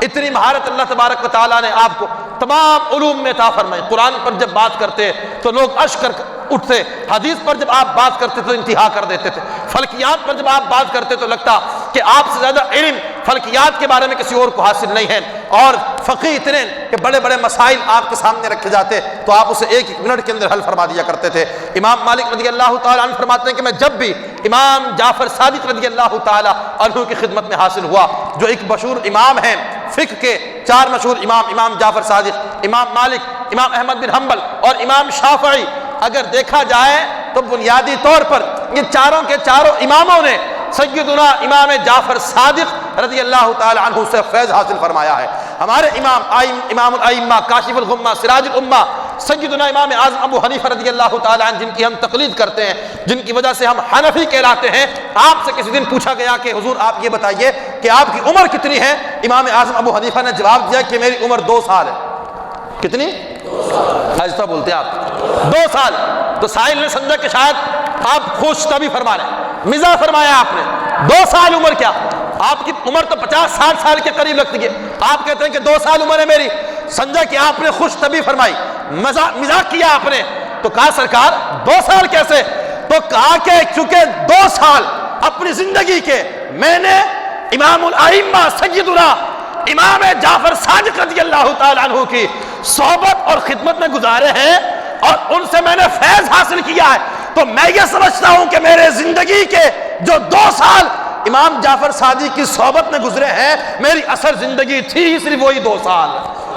اتنی مہارت اللہ تبارک و تعالیٰ نے آپ کو تمام علوم میں عطا فرمائی۔ قرآن پر جب بات کرتے تو لوگ اشک اٹھتے، حدیث پر جب آپ بات کرتے تو انتہا کر دیتے تھے، فلکیات پر جب آپ بات کرتے تو لگتا کہ آپ سے زیادہ علم فلکیات کے بارے میں کسی اور کو حاصل نہیں ہے، اور فقیہ اتنے کہ بڑے بڑے مسائل آپ کے سامنے رکھے جاتے تو آپ اسے ایک منٹ کے اندر حل فرما دیا کرتے تھے۔ امام مالک رضی اللہ تعالیٰ عنہ فرماتے ہیں کہ میں جب بھی امام جعفر صادق رضی اللہ تعالیٰ عنہ کی خدمت میں حاصل ہوا، جو ایک مشہور امام ہیں فقہ کے، 4 مشہور امام جعفر صادق، امام مالک، امام احمد بن حنبل اور امام شافعی، اگر دیکھا جائے تو بنیادی طور پر یہ چاروں کے چاروں اماموں نے سیدنا امام جعفر صادق رضی اللہ تعالی عنہ سے فیض حاصل فرمایا ہے۔ ہمارے امام الائمہ، کاشف الغمہ، سراج الامہ، سیدنا امام اعظم ابو حنیفہ رضی اللہ تعالی عنہ، جن کی ہم تقلید کرتے ہیں، جن کی وجہ سے ہم حنفی کہلاتے ہیں، آپ سے کسی دن پوچھا گیا کہ حضور آپ یہ بتائیے کہ آپ کی عمر کتنی ہے؟ امام اعظم ابو حنیفہ نے جواب دیا کہ میری عمر 2 سال ہے۔ کتنی؟ ایسا بولتے ہیں آپ 2 سال۔ تو سائل نے سمجھا کہ شاید آپ خوش طبی فرما رہے ہیں، مزاح فرمایا آپ نے، 2 سال عمر کیا؟ آپ کی عمر تو 50-60 سال کے قریب لگتی ہے، آپ کہتے ہیں کہ 2 سال عمر ہے میری۔ سمجھا کہ آپ نے خوش طبی فرمائی، مزاح کیا آپ نے، تو کہا سرکار 2 سال کیسے؟ تو کہا کہ چونکہ 2 سال اپنی زندگی کے میں نے امام الائمہ سیدنا امام جعفر صادق رضی اللہ تعالیٰ عنہ کی صحبت اور خدمت میں گزارے ہیں اور ان سے میں نے فیض حاصل کیا ہے، تو میں یہ سمجھتا ہوں کہ میرے زندگی کے جو 2 سال امام جعفر صادق کی صحبت میں گزرے ہیں، میری اصل زندگی تھی ہی صرف وہی 2 سال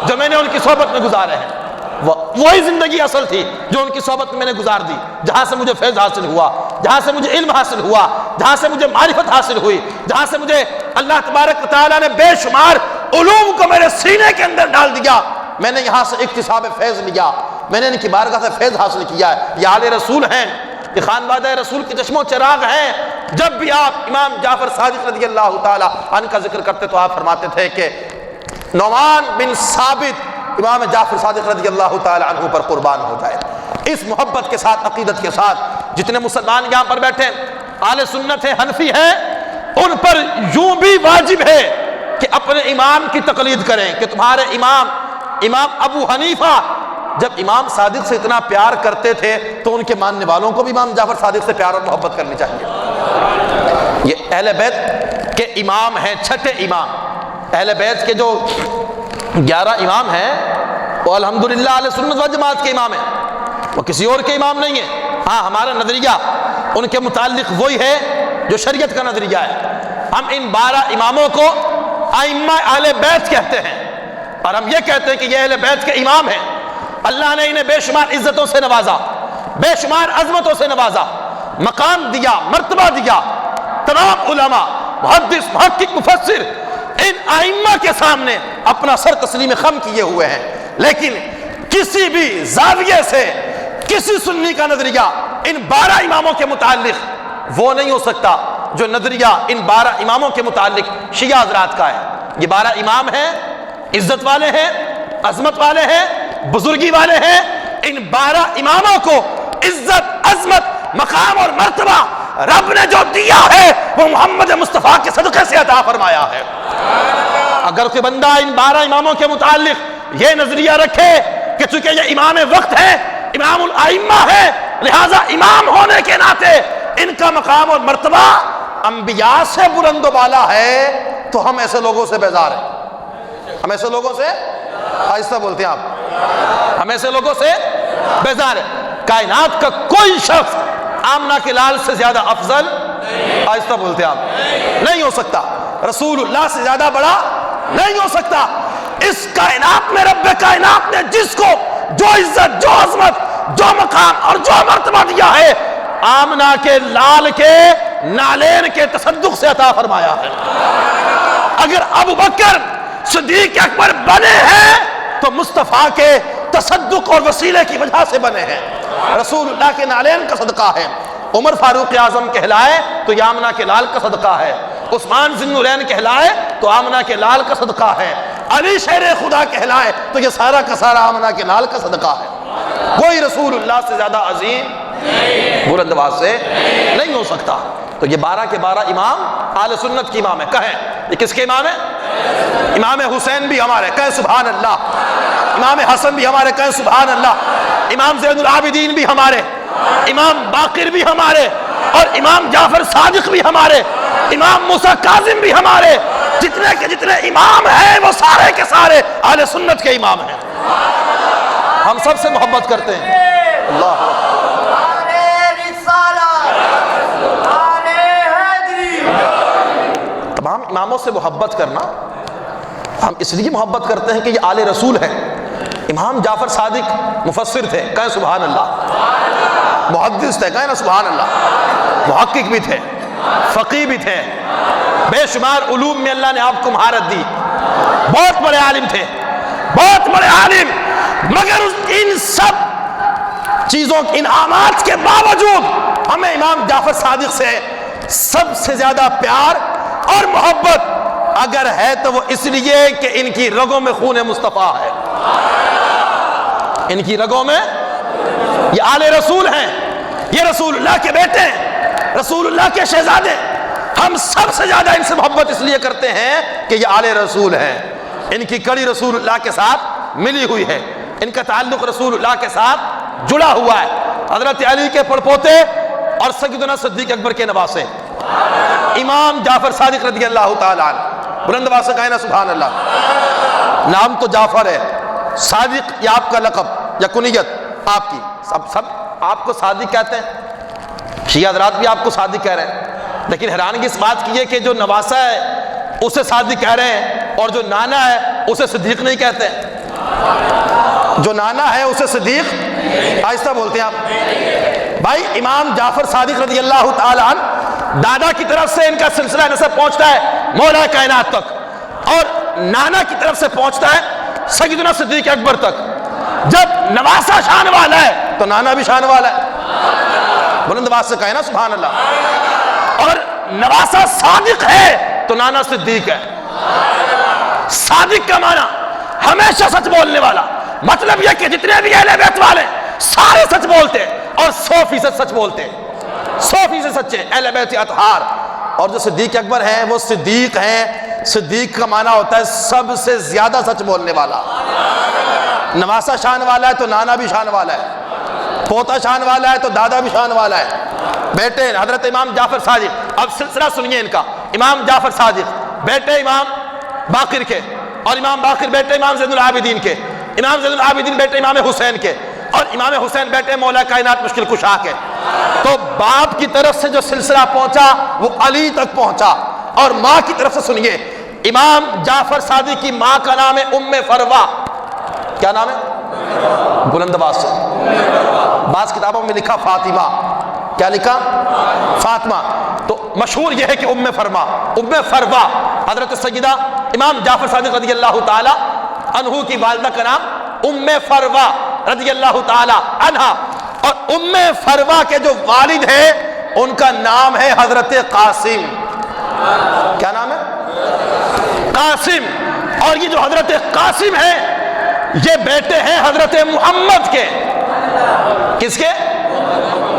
جو میں نے ان کی صحبت میں گزارے ہیں، وہی زندگی اصل تھی جو ان کی صحبت میں نے گزار دی، جہاں سے مجھے فیض حاصل ہوا، جہاں سے مجھے علم حاصل ہوا، جہاں سے مجھے معرفت حاصل ہوئی، جہاں سے مجھے اللہ تبارک و تعالیٰ نے بے شمار علوم کو میرے سینے کے اندر ڈال دیا، میں نے یہاں سے اکتساب فیض لیا، میں نے ان کی بارگاہ سے فیض حاصل کیا ہے۔ یہ آل رسول ہیں، یہ خانوادہ رسول کے چشم و چراغ ہیں۔ جب بھی آپ امام جعفر صادق رضی اللہ تعالیٰ عنہ کا ذکر کرتے تو آپ فرماتے تھے کہ نعمان بن ثابت امام جعفر صادق رضی اللہ تعالیٰ عنہ پر قربان ہو جائے۔ اس محبت کے ساتھ، عقیدت کے ساتھ جتنے مسلمان یہاں پر بیٹھے اہل سنت ہیں، حنفی ہیں، ان پر یوں بھی واجب ہے کہ اپنے امام کی تقلید کریں کہ تمہارے امام ابو حنیفہ جب امام صادق سے اتنا پیار کرتے تھے تو ان کے ماننے والوں کو بھی امام جعفر صادق سے پیار اور محبت کرنی چاہیے۔ یہ اہل بیت کے امام ہیں، چھٹے امام۔ اہل بیت کے جو 11 امام ہیں وہ الحمدللہ اہل سنت و جماعت کے امام ہیں، وہ کسی اور کے امام نہیں ہیں۔ ہاں ہمارا نظریہ ان کے متعلق وہی ہے جو شریعت کا نظریہ ہے۔ ہم ان 12 اماموں کو ائمہ اہل بیت کہتے ہیں، اور ہم یہ کہتے ہیں کہ یہ اہل بیت کے امام ہیں۔ اللہ نے انہیں بے شمار عزتوں سے نوازا، بے شمار عظمتوں سے نوازا، مقام دیا، مرتبہ دیا۔ تمام علماء، محدث، محقق، مفسر ان ائمہ کے سامنے اپنا سر تسلیم خم کیے ہوئے ہیں، لیکن کسی بھی زاویے سے کسی سنی کا نظریہ ان 12 اماموں کے متعلق وہ نہیں ہو سکتا جو نظریہ ان 12 اماموں کے متعلق شیعہ حضرات کا ہے۔ یہ 12 امام ہیں، عزت والے ہیں، عظمت والے ہیں، بزرگی والے ہیں۔ ان 12 اماموں کو عزت، عظمت، مقام اور مرتبہ رب نے جو دیا ہے وہ محمد مصطفیٰ کے صدقے سے عطا فرمایا ہے۔ اگر کوئی بندہ ان 12 اماموں کے متعلق یہ نظریہ رکھے کہ چونکہ یہ امام وقت ہے، امام الائمہ ہے، لہذا امام ہونے کے ناطے ان کا مقام اور مرتبہ انبیاء سے بلند و بالا ہے، تو ہم ایسے لوگوں سے بیزار ہیں۔ ہم ایسے لوگوں سے، آہستہ بولتے ہیں آپ، ہم ایسے لوگوں سے بیزار ہیں۔ کائنات کا کوئی شخص آمنہ کے لال سے زیادہ افضل، آہستہ بولتے ہیں آپ، نہیں ہو سکتا۔ رسول اللہ سے زیادہ بڑا نہیں ہو سکتا۔ اس کائنات میں رب کائنات نے جس کو جو عزت، جو عظمت، جو مقام اور جو مرتبہ دیا ہے، آمنہ کے لال کے نالین کے تصدق سے عطا فرمایا ہے۔ اگر ابو بکر صدیق اکبر بنے ہیں تو مصطفیٰ کے تصدق اور وسیلے کی وجہ سے بنے ہیں، رسول اللہ کے نالین کا صدقہ ہے۔ عمر فاروق اعظم کہلائے تو یہ آمنہ کے لال کا صدقہ ہے۔ عثمان ذی النورین کہلائے تو آمنہ کے لال کا صدقہ ہے۔ علی شیر خدا کہلائے تو یہ سارا کا سارا آمنہ کے لال کا صدقہ ہے۔ کوئی رسول اللہ سے زیادہ عظیم بلند آواز سے نہیں ہو سکتا۔ تو یہ 12 کے 12 امام اہل سنت کے امام ہیں۔ کہیں یہ کس کے امام ہیں؟ امام حسین بھی ہمارے، کہیں سبحان اللہ۔ امام حسن بھی ہمارے، کہیں سبحان اللہ۔ امام زین العابدین بھی ہمارے، امام باقر بھی ہمارے، اور امام جعفر صادق بھی ہمارے، امام موسیٰ کاظم بھی ہمارے۔ جتنے کے جتنے امام ہیں وہ سارے کے سارے اہل سنت کے امام ہیں۔ ہم سب سے محبت کرتے ہیں۔ اللہ تمام اماموں سے محبت کرنا، ہم اس لیے محبت کرتے ہیں کہ یہ آل رسول ہیں۔ امام جعفر صادق مفسر تھے، کہیں سبحان اللہ۔ محدث تھے، کہیں نا سبحان اللہ۔ محقق بھی تھے، فقیہ بھی تھے، بے شمار علوم میں اللہ نے آپ کو مہارت دی، بہت بڑے عالم تھے، بہت بڑے عالم۔ مگر ان سب چیزوں، انعامات کے باوجود ہمیں امام جعفر صادق سے سب سے زیادہ پیار اور محبت اگر ہے تو وہ اس لیے کہ ان کی رگوں میں خون مصطفیٰ ہے۔ ان کی رگوں میں، یہ آل رسول ہیں، یہ رسول اللہ کے بیٹے ہیں، رسول اللہ کے شہزادے۔ ہم سب سے زیادہ ان سے محبت اس لیے کرتے ہیں کہ یہ آل رسول ہیں، ان کی کڑی رسول اللہ کے ساتھ ملی ہوئی ہے، ان کا تعلق رسول اللہ کے ساتھ جڑا ہوا ہے۔ حضرت علی کے پڑپوتے اور سیدنا صدیق اکبر کے نواسے امام جعفر صادق رضی اللہ تعالیٰ عنہ، بلند آواز سے کہیں نا سبحان اللہ۔ نام تو جعفر ہے، صادق یہ آپ کا لقب یا کنیت آپ کی، سب آپ کو صادق کہتے ہیں، شیعہ حضرات بھی آپ کو صادق کہہ رہے ہیں، لیکن حیرانگی اس بات کی ہے کہ جو نواسہ ہے اسے صادق کہہ رہے ہیں اور جو نانا ہے اسے صدیق نہیں کہتے ہیں۔ جو نانا ہے اسے صدیق، آہستہ بولتے ہیں آپ بھائی۔ امام جعفر صادق رضی اللہ تعالیٰ عنہ دادا کی طرف سے ان کا سلسلہ نسب پہنچتا ہے مولا کائنات تک، اور نانا کی طرف سے پہنچتا ہے سیدنا صدیق اکبر تک۔ جب نواسہ شان والا ہے تو نانا بھی شان والا ہے، بلند آواز سے کہیں نا سبحان اللہ۔ اور نواسہ صادق ہے تو نانا صدیق ہے۔ صادق کا معنی ہمیشہ سچ بولنے والا، مطلب یہ کہ جتنے بھی اہل بیت والے سارے سچ بولتے اور 100% سچ بولتے، 100% سچے اہل بیت اطہار۔ اور جو صدیق اکبر ہیں وہ صدیق ہیں، صدیق کا معنی ہوتا ہے سب سے زیادہ سچ بولنے والا۔ نواسا شان والا ہے تو نانا بھی شان والا ہے، پوتا شان والا ہے تو دادا بھی شان والا ہے۔ بیٹے حضرت امام جعفر صادق، اب سلسلہ سنیے ان کا، امام جعفر صادق بیٹے امام باقر کے، اور امام باقر بیٹے امام زین العابدین کے، امام زین العابدین بیٹے امام حسین کے، اور امام حسین بیٹے مولا کائنات مشکل کشا کے۔ تو باپ کی طرف سے جو سلسلہ پہنچا وہ علی تک پہنچا، اور ماں کی طرف سے سنیے، امام جعفر صادق کی ماں کا نام ہے ام فروا۔ کیا نام ہے؟ بلند آواز سے، بعض کتابوں میں لکھا فاطمہ، کیا لکھا؟ فاطمہ۔ تو مشہور یہ ہے کہ ام فروا حضرت سیدہ امام جعفر صادق رضی اللہ تعالی عنہ کی والدہ کا نام ام فروا رضی اللہ تعالی عنہ، اور ام فروا کے جو والد ہیں ان کا نام ہے حضرت قاسم۔ کیا نام ہے؟ قاسم۔ اور یہ جو حضرت قاسم ہے یہ بیٹے ہیں حضرت محمد کے۔ کس کے؟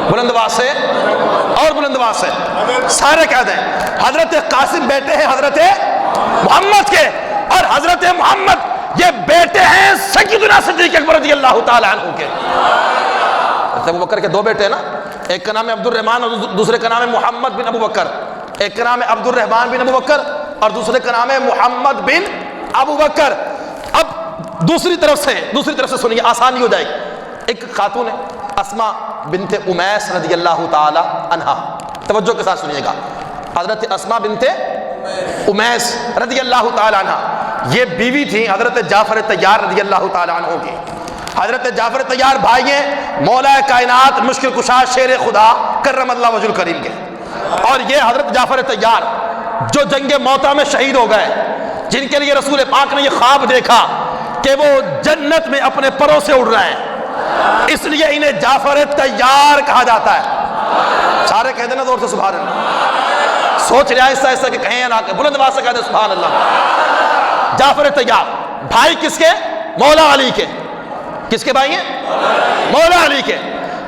بلند آواز سے اور بلند آواز سے سارے کہہ دیں، حضرت قاسم بیٹے ہیں حضرت محمد کے، اور حضرت محمد یہ بیٹے ہیں سیدنا صدیق اکبر رضی اللہ تعالی عنہ کے۔ ابو بکر کے دو بیٹے ہیں نا، ایک کا نام ہے عبد الرحمن اور دوسرے کا نام ہے محمد بن ابو بکر۔ ایک کا نام ہے عبد الرحمن بن ابو بکر اور دوسرے کا نام ہے محمد بن ابو بکر۔ اب دوسری طرف سے سنیے، آسانی ہو جائے گی۔ ایک خاتون ہے اسماء بنت امیس رضی اللہ تعالی عنہا، توجہ کے ساتھ سنیے گا، حضرت اسماء بنت امیس رضی اللہ تعالی عنہا یہ بیوی تھی حضرت جعفر طیار رضی اللہ تعالی عنہ کی۔ حضرت جعفر طیار بھائی ہیں مولا کائنات مشکل کشا شیر خدا کرم اللہ وجہ الکریم کے، اور یہ حضرت جعفر طیار جو جنگ موتا میں شہید ہو گئے، جن کے لیے رسول پاک نے یہ خواب دیکھا کہ وہ جنت میں اپنے پروں سے اڑ رہے ہیں، اس لیے انہیں جعفر طیار کہا جاتا ہے۔ سارے کہہ دینا زور سے سبحان اللہ، سوچ رہے ہیں ایسا کہ کہیں یا نہ کہیں، بلند آواز سے کہہ دیں سبحان اللہ۔ جعفر طیار بھائی کس کے؟ مولا علی کے۔ کس کے بھائی ہیں؟ مولا علی کے۔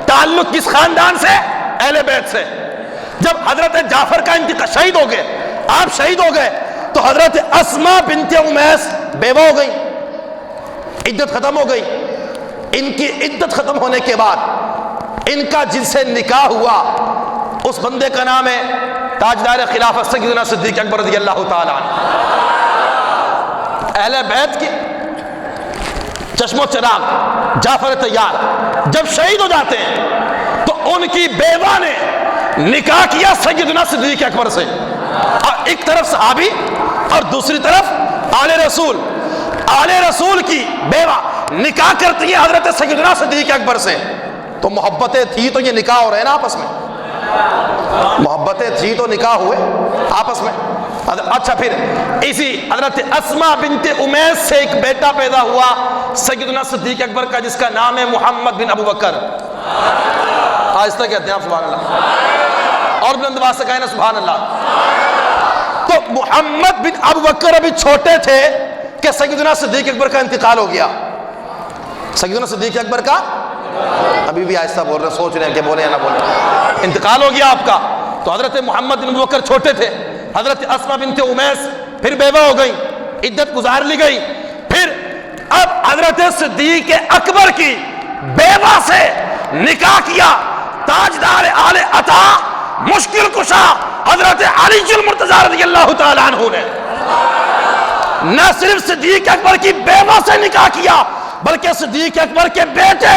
تعلق کس خاندان سے؟ اہل بیت سے۔ جب حضرت جعفر کا انتقال، شہید ہو گئے، آپ شہید ہو گئے، تو حضرت اسماء بنت امیس بیوہ ہو گئی، عدت ختم ہو گئی۔ ان کی عدت ختم ہونے کے بعد ان کا جن سے نکاح ہوا اس بندے کا نام ہے تاجدار خلافت سیدنا صدیق اکبر رضی اللہ تعالی عنہ۔ اہل بیت کی چشم و چراغ جعفر طیار جب شہید ہو جاتے ہیں تو ان کی بیوہ نے نکاح کیا سیدنا صدیق اکبر سے، اور ایک طرف صحابی اور دوسری طرف آل رسول۔ آل رسول کی بیوہ نکاح کرتی ہے حضرت سیدنا صدیق اکبر سے، تو محبتیں تھی تو یہ نکاح ہو رہے ہیں نا آپس میں، محبتیں تھی تو نکاح ہوئے آپس میں۔ اچھا پھر اسی حضرت اسماء بنت امیس سے ایک بیٹا پیدا ہوا سیدنا صدیق اکبر کا، جس کا نام ہے محمد بن ابو بکر۔ آہستہ کہتے ہیں آپ سبحان اللہ، اور بلند آواز سے کہیں نا سبحان اللہ۔ تو محمد بن ابو بکر ابھی چھوٹے تھے کہ سیدنا صدیق اکبر کا انتقال ہو گیا۔ سیدنا صدیق اکبر کا، ابھی بھی آہستہ بول رہے ہیں، سوچ رہے ہیں کہ بولے یا نہ بولے، انتقال ہو گیا آپ کا۔ تو حضرت محمد بن ابو بکر چھوٹے تھے، حضرت اسماء بنت امیس پھر بیوہ ہو گئی، عدت گزار لی گئی، پھر اب حضرت صدیق اکبر کی بیوہ سے نکاح کیا تاجدار آل عطا مشکل کشا حضرت علی المرتضی رضی اللہ تعالی عنہ نے۔ نہ صرف صدیق اکبر کی بیوہ سے نکاح کیا بلکہ صدیق اکبر کے بیٹے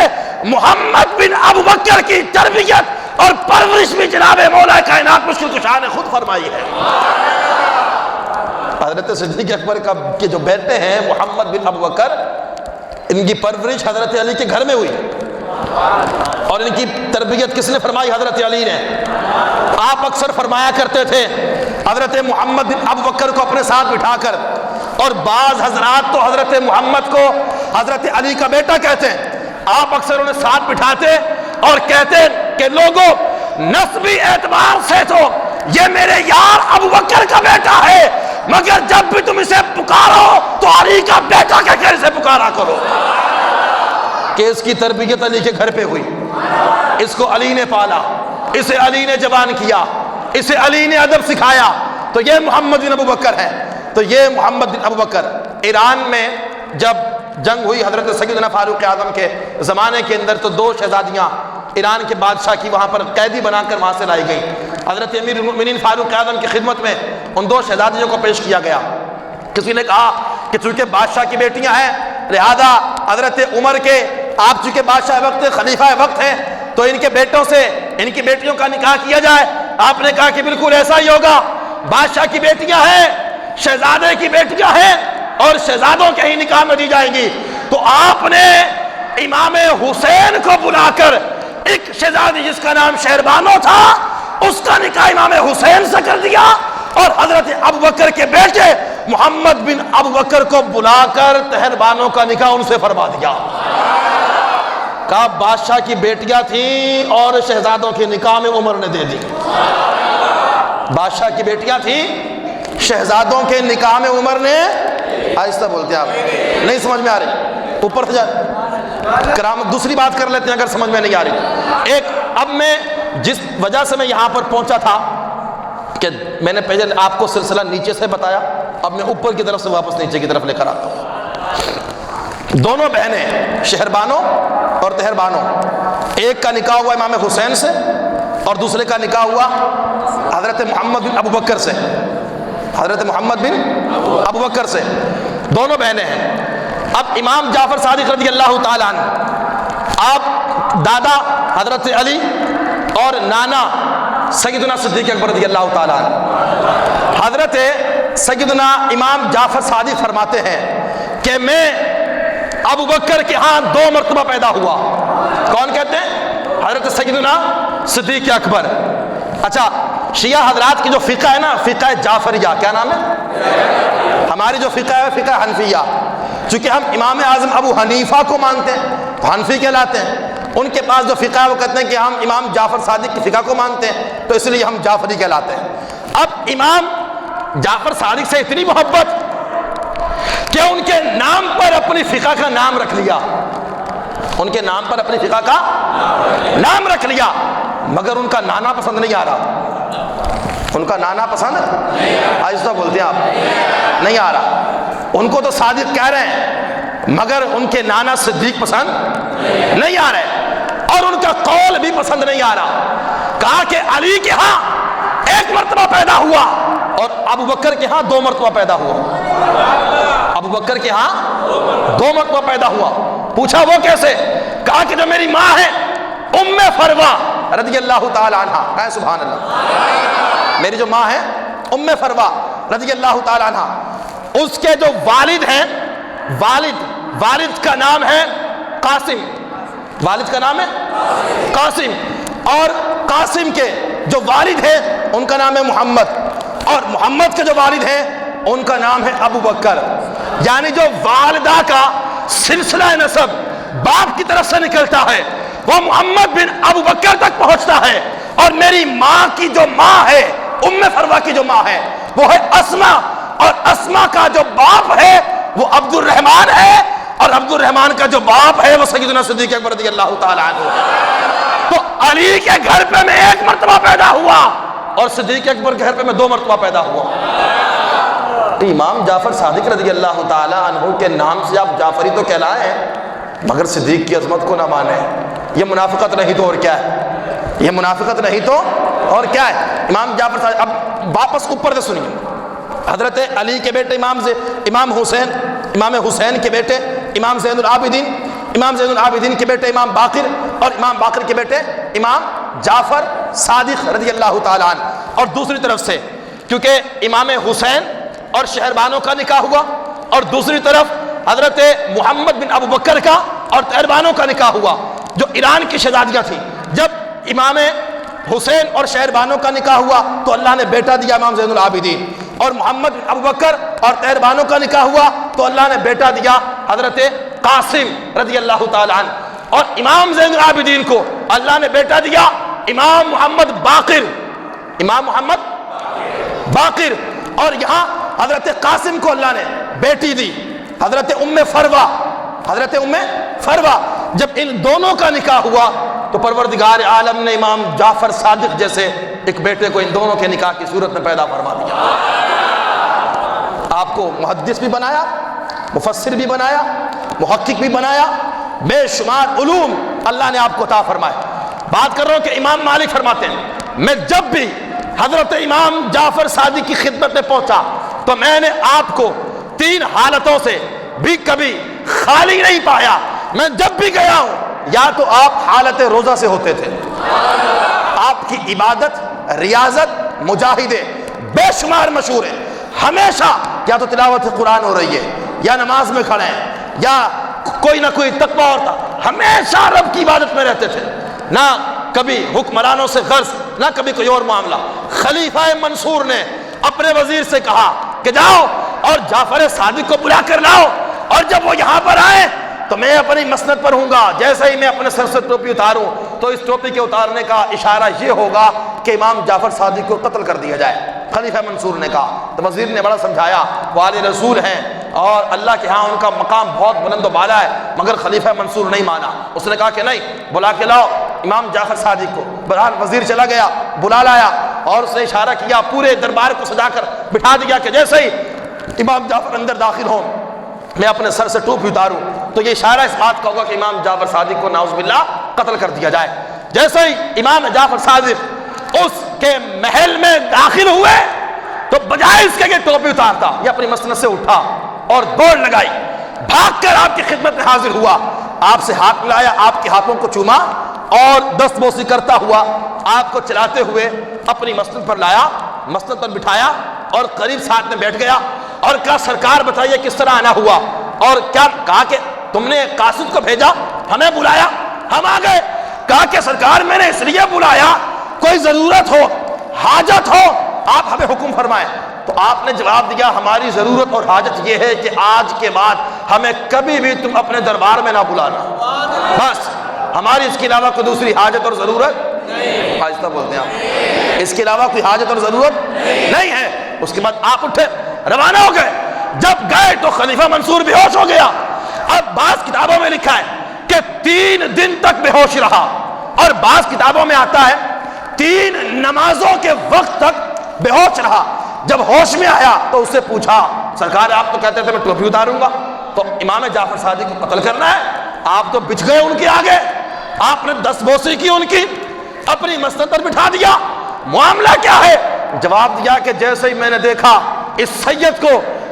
محمد بن ابو بکر کی تربیت اور پرورش بھی جناب مولا کائنات مشکل کشا نے خود فرمائی ہے۔ حضرت صدیق اکبر کے جو بیٹے ہیں محمد بن ابو بکر، ان کی پرورش حضرت علی کے گھر میں ہوئی، اور ان کی تربیت کس نے فرمائی؟ حضرت علی نے۔ آپ اکثر فرمایا کرتے تھے حضرت محمد بن ابو بکر کو اپنے ساتھ بٹھا کر، اور بعض حضرات تو حضرت محمد کو حضرت علی کا بیٹا کہتے ہیں، آپ اکثر انہیں ساتھ بٹھاتے اور کہتے کہ لوگوں نسبی اعتبار سے تو یہ میرے یار ابو بکر کا بیٹا ہے، مگر جب بھی تم اسے پکارو تو علی کا بیٹا کہہ کر اسے پکارا کرو، کہ اس کی تربیت علی کے گھر پہ ہوئی، اس کو علی نے پالا، اسے علی نے جوان کیا، اسے علی نے ادب سکھایا، تو یہ محمد بن ابو بکر ہے۔ تو یہ محمد بن ابو بکر ایران میں جب جنگ ہوئی حضرت سیدنا فاروق اعظم کے زمانے کے اندر، تو 2 شہزادیاں ایران کے بادشاہ کی وہاں پر قیدی بنا کر وہاں سے لائی گئی. حضرت امیر المؤمنین فاروق اعظم کی خدمت میں ان 2 شہزادیوں کو پیش کیا گیا. کسی نے کہا کہ چونکہ بادشاہ کی بیٹیاں ہیں لہذا حضرت عمر کے، آپ چونکہ بادشاہ وقت خلیفہ وقت ہیں، تو ان کے بیٹوں سے ان کی بیٹیوں کا نکاح کیا جائے. آپ نے کہا کہ بالکل ایسا ہی ہوگا، بادشاہ کی بیٹیاں ہیں، شہزادے کی بیٹیاں ہیں اور شہزادوں کے ہی نکاح میں دی جائیں گی. تو آپ نے امام حسین کو بلا کر ایک شہزادی جس کا نام شہربانو تھا اس کا نکاح امام حسین سے کر دیا، اور حضرت ابوبکر کے بیٹے محمد بن ابوبکر کو بلا کر طہربانو کا نکاح ان سے فرما دیا. کہا بادشاہ کی بیٹیاں تھیں اور شہزادوں کے نکاح میں عمر نے دے دی. بادشاہ کی بیٹیاں تھیں، شہزادوں کے نکاح میں عمر نے، آہستہ بولتے آپ نہیں سمجھ میں آ رہی، اوپر سے جا کرامت. دوسری بات کر لیتے ہیں اگر سمجھ میں نہیں آ رہی. ایک اب میں جس وجہ سے میں یہاں پر پہنچا تھا کہ میں نے پہلے آپ کو سلسلہ نیچے سے بتایا، اب میں اوپر کی طرف سے واپس نیچے کی طرف لے کر آتا ہوں. دونوں بہنیں شہربانو اور طہربانو، ایک کا نکاح ہوا امام حسین سے اور دوسرے کا نکاح ہوا حضرت محمد بن ابوبکر سے. حضرت محمد بن ابوبکر سے دونوں بہنیں ہیں. اب امام جعفر صادق رضی اللہ تعالیٰ عنہ، آپ دادا حضرت علی اور نانا سیدنا صدیق اکبر رضی اللہ تعالیٰ عنہ. حضرت سیدنا امام جعفر صادق فرماتے ہیں کہ میں ابو بکر کے ہاں 2 مرتبہ پیدا ہوا. کون کہتے ہیں؟ حضرت سیدنا صدیق اکبر. اچھا، شیعہ حضرات کی جو فقہ ہے نا، فقہ جعفریہ، کیا نام ہے؟ ہماری جو فقہ ہے فقہ حنفیہ. چونکہ ہم امام اعظم ابو حنیفہ کو مانتے ہیں تو حنفی کہلاتے ہیں. ان کے پاس جو فقہ ہے وہ کہتے ہیں کہ ہم امام جعفر صادق کی فقہ کو مانتے ہیں تو اس لیے ہم جعفری کہلاتے ہیں. اب امام جعفر صادق سے اتنی محبت کہ ان کے نام پر اپنی فقہ کا نام رکھ لیا. ان کے نام پر اپنی فقہ کا نام رکھ لیا، مگر ان کا نانا پسند نہیں آ رہا. ان کا نانا پسند، آہستہ بولتے ہیں آپ، نہیں آ رہا. ان کو تو صادق کہہ رہے ہیں مگر ان کے نانا صدیق پسند نہیں آ رہے اور ان کا قول بھی پسند نہیں آ رہا. کہا کہ علی کے ہاں 1 مرتبہ پیدا ہوا اور ابو بکر کے ہاں 2 مرتبہ پیدا ہوا. ابو بکر کے ہاں 2 مرتبہ پیدا ہوا. پوچھا وہ کیسے؟ کہا کہ جو میری ماں ہے ام فروہ رضی اللہ تعالی عنہ، کہا سبحان اللہ، میری جو ماں ہے ام فروہ رضی اللہ تعالی عنہ، اس کے جو والد ہیں، والد کا نام ہے قاسم. والد کا نام ہے قاسم، اور قاسم کے جو والد ہیں ان کا نام ہے محمد، اور محمد کے جو والد ہیں ان کا نام ہے ابو بکر. یعنی جو والدہ کا سلسلہ نسب باپ کی طرف سے نکلتا ہے وہ محمد بن ابو بکر تک پہنچتا ہے. اور میری ماں کی جو ماں ہے، ام فروہ کی جو ماں ہے وہ ہے اسما، اور اسما کا جو باپ ہے وہ عبد الرحمن ہے، اور عبد الرحمن کا جو باپ ہے وہ سیدنا صدیق اکبر رضی اللہ تعالی عنہ. تو علی کے گھر پہ میں 1 مرتبہ پیدا ہوا اور صدیق اکبر کے گھر پہ میں 2 مرتبہ پیدا ہوا. امام جعفر صادق رضی اللہ تعالی عنہ کے نام سے آپ جعفری تو کہلائے ہیں مگر صدیق کی عظمت کو نہ مانے. یہ منافقت نہیں تو اور کیا ہے؟ یہ منافقت نہیں تو اور کیا ہے؟ امام جعفر صادق، اب واپس اوپر سے سنیے. حضرت علی کے بیٹے امام حسین کے بیٹے امام زین العابدین کے بیٹے امام باقر، اور امام باقر کے بیٹے امام جعفر صادق رضی اللہ تعالی عنہ. اور دوسری طرف سے کیونکہ امام حسین اور شہربانوں کا نکاح ہوا، اور دوسری طرف حضرت محمد بن ابو بکر کا اور طہربانوں کا نکاح ہوا جو ایران کی شہزادیاں تھیں. جب امام حسین اور شہربانوں کا نکاح ہوا تو اللہ نے بیٹا دیا امام زین العابدین، اور محمد بن ابو بکر اور طہربانوں کا نکاح ہوا تو اللہ نے بیٹا دیا حضرت قاسم رضی اللہ تعالی عنہ، اور امام زین العابدین کو اللہ نے بیٹا دیا امام محمد باقر، اور یہاں حضرت قاسم کو اللہ نے بیٹی دی حضرت ام فروہ. جب ان دونوں کا نکاح ہوا تو پروردگار عالم نے امام جعفر صادق جیسے ایک بیٹے کو ان دونوں کے نکاح کی صورت میں پیدا فرما دیا. آپ آپ کو محدث بھی بنایا، مفسر بھی بنایا، محقق بھی بنایا، بے شمار علوم اللہ نے آپ کو عطا فرمائے۔ بات کر رہا ہوں کہ امام مالک فرماتے ہیں میں جب بھی حضرت امام جعفر صادق کی خدمت میں پہنچا تو میں نے آپ کو 3 حالتوں سے بھی کبھی خالی نہیں پایا۔ میں جب بھی گیا ہوں یا تو آپ حالت روزہ سے ہوتے تھے، آپ کی عبادت، ریاضت، مجاہدے بے شمار مشہور ہیں، ہمیشہ یا تو تلاوت قرآن ہو رہی ہے، یا نماز میں کھڑے ہیں، یا کوئی نہ کوئی تقویٰ ہوتا، ہمیشہ رب کی عبادت میں رہتے تھے، نہ کبھی حکمرانوں سے غرض، نہ کبھی کوئی اور معاملہ۔ خلیفہ منصور نے اپنے وزیر سے کہا کہ جاؤ اور جعفر صادق کو بلا کر لاؤ، اور جب وہ یہاں پر آئے تو میں اپنی مسند پر ہوں گا، جیسے ہی میں اپنے سر سے ٹوپی اتاروں تو اس ٹوپی کے اتارنے کا اشارہ یہ ہوگا کہ امام جعفر صادق کو قتل کر دیا جائے۔ خلیفہ منصور نے کہا تو وزیر نے بڑا سمجھایا، وہ آل رسول ہیں اور اللہ کے ہاں ان کا مقام بہت بلند و بالا ہے، مگر خلیفہ منصور نہیں مانا۔ اس نے کہا کہ نہیں، بلا کے لاؤ امام جعفر صادق کو۔ بہرحال وزیر چلا گیا، بلا لایا، اور اس نے اشارہ کیا، پورے دربار کو سجا کر بٹھا دیا کہ جیسے ہی امام جعفر اندر داخل ہوں میں اپنے سر سے ٹوپی اتاروں تو یہ اشارہ اس بات کا ہوگا کہ امام جعفر صادق کو نعوذ باللہ قتل کر دیا جائے۔ جیسے ہی امام جعفر صادق اس کے محل میں داخل ہوئے تو بجائے اس کے کہ ٹوپی اتارتا، یہ اپنی مسند سے اٹھا اور دوڑ لگائی، بھاگ کر آپ کی خدمت میں حاضر ہوا، آپ سے ہاتھ ملایا، آپ کے ہاتھوں کو چوما اور دست بوسی کرتا ہوا آپ کو چلاتے ہوئے اپنی مسند پر لایا، مسند پر بٹھایا اور قریب ساتھ میں بیٹھ گیا اور کہا سرکار بتائیے کس طرح آنا ہوا، اور کیا کہا کہ تم نے قاصد کو بھیجا، ہمیں بلایا، ہم آ گئے۔ کہا کہ سرکار میں نے اس لیے بلایا، کوئی ضرورت ہو، حاجت ہو، آپ ہمیں حکم فرمائیں۔ تو آپ نے جواب دیا ہماری ضرورت اور حاجت یہ ہے کہ آج کے بعد ہمیں کبھی بھی تم اپنے دربار میں نہ بلانا، بس ہماری اس کے علاوہ کوئی دوسری حاجت اور ضرورت نہیں۔ آہستہ بولتے ہیں آپ، اس کے علاوہ کوئی حاجت اور ضرورت نہیں ہے۔ اس کے بعد آپ اٹھے، روانہ ہو گئے۔ جب گئے تو خلیفہ منصور بے ہوش ہو گیا۔ اب بعض کتابوں میں لکھا ہے کہ 3 دن تک بے ہوش رہا، اور بعض کتابوں میں آتا ہے 3 نمازوں کے وقت تک بے ہوش رہا۔ جب ہوش میں آیا تو اس سے پوچھا سرکار آپ تو کہتے تھے میں ٹوپی اتاروں گا، تو امام جعفر صادق کو قتل کرنا ہے، آپ تو بچ گئے ان کے آگے، آپ نے دست بوسی کی ان کی، اپنی مسند پر بٹھا دیا، معاملہ کیا ہے؟ جواب دیا کہ جیسے ہی میں نے دیکھا اس سید کو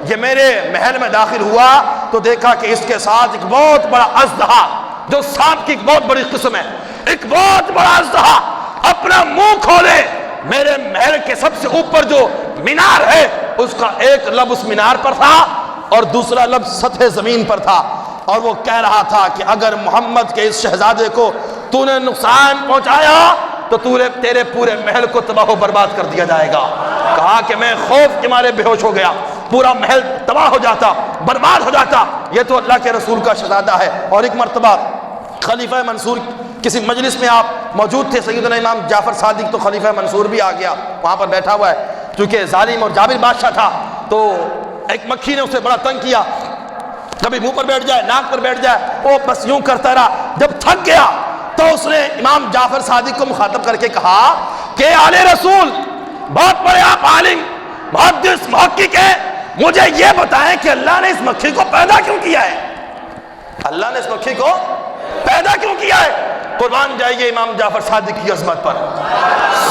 یہ میرے محل میں داخل ہوا تو دیکھا کہ اس کے ساتھ ایک بہت بڑا اژدہا، جو سانپ کی ایک بہت بڑی قسم ہے، ایک بہت بڑا اژدہا اپنا منہ کھولے، میرے محل کے سب سے اوپر جو مینار ہے اس کا ایک لب اس مینار پر تھا اور دوسرا لب سطح زمین پر تھا، اور وہ کہہ رہا تھا کہ اگر محمد کے اس شہزادے کو تو نے نقصان پہنچایا تو تیرے پورے محل کو تباہ و برباد کر دیا جائے گا۔ کہا کہ میں خوف کے مارے بے ہوش ہو گیا، پورا محل تباہ ہو جاتا، برباد ہو جاتا، یہ تو اللہ کے رسول کا شہزادہ ہے۔ اور ایک مرتبہ خلیفہ منصور کسی مجلس میں آپ موجود تھے، سیدنا امام جعفر صادق، تو خلیفہ منصور بھی آ گیا، وہاں پر بیٹھا ہوا ہے، چونکہ ظالم اور جابر بادشاہ تھا تو ایک مکھی نے اسے بڑا تنگ کیا، کبھی منہ پر بیٹھ جائے، ناک پر بیٹھ جائے، وہ بس یوں کرتا رہا۔ جب تھک گیا تو اس نے امام جعفر صادق کو مخاطب کر کے کہا کہ آل رسول بہت بڑے آپ عالم محدث محقق ہیں، مجھے یہ بتائیں کہ اللہ نے اس مکھی کو پیدا کیوں کیا ہے؟ اللہ نے اس مکھی کو پیدا کیوں کیا ہے؟ قربان جائیے امام جعفر صادق کی عظمت پر۔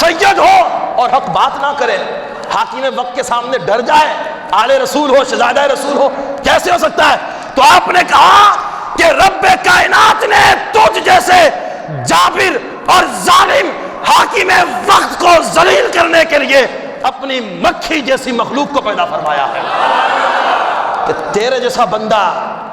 سید ہو اور حق بات نہ کرے، حاکم وقت کے سامنے ڈر جائے، آل رسول ہو، شہزادہ رسول ہو، کیسے ہو سکتا ہے؟ تو آپ نے کہا کہ رب کائنات نے تجھ جیسے جابر اور ظالم حاکم وقت کو ذلیل کرنے کے لیے اپنی مکھی جیسی مخلوق کو پیدا فرمایا ہے، کہ تیرے جیسا بندہ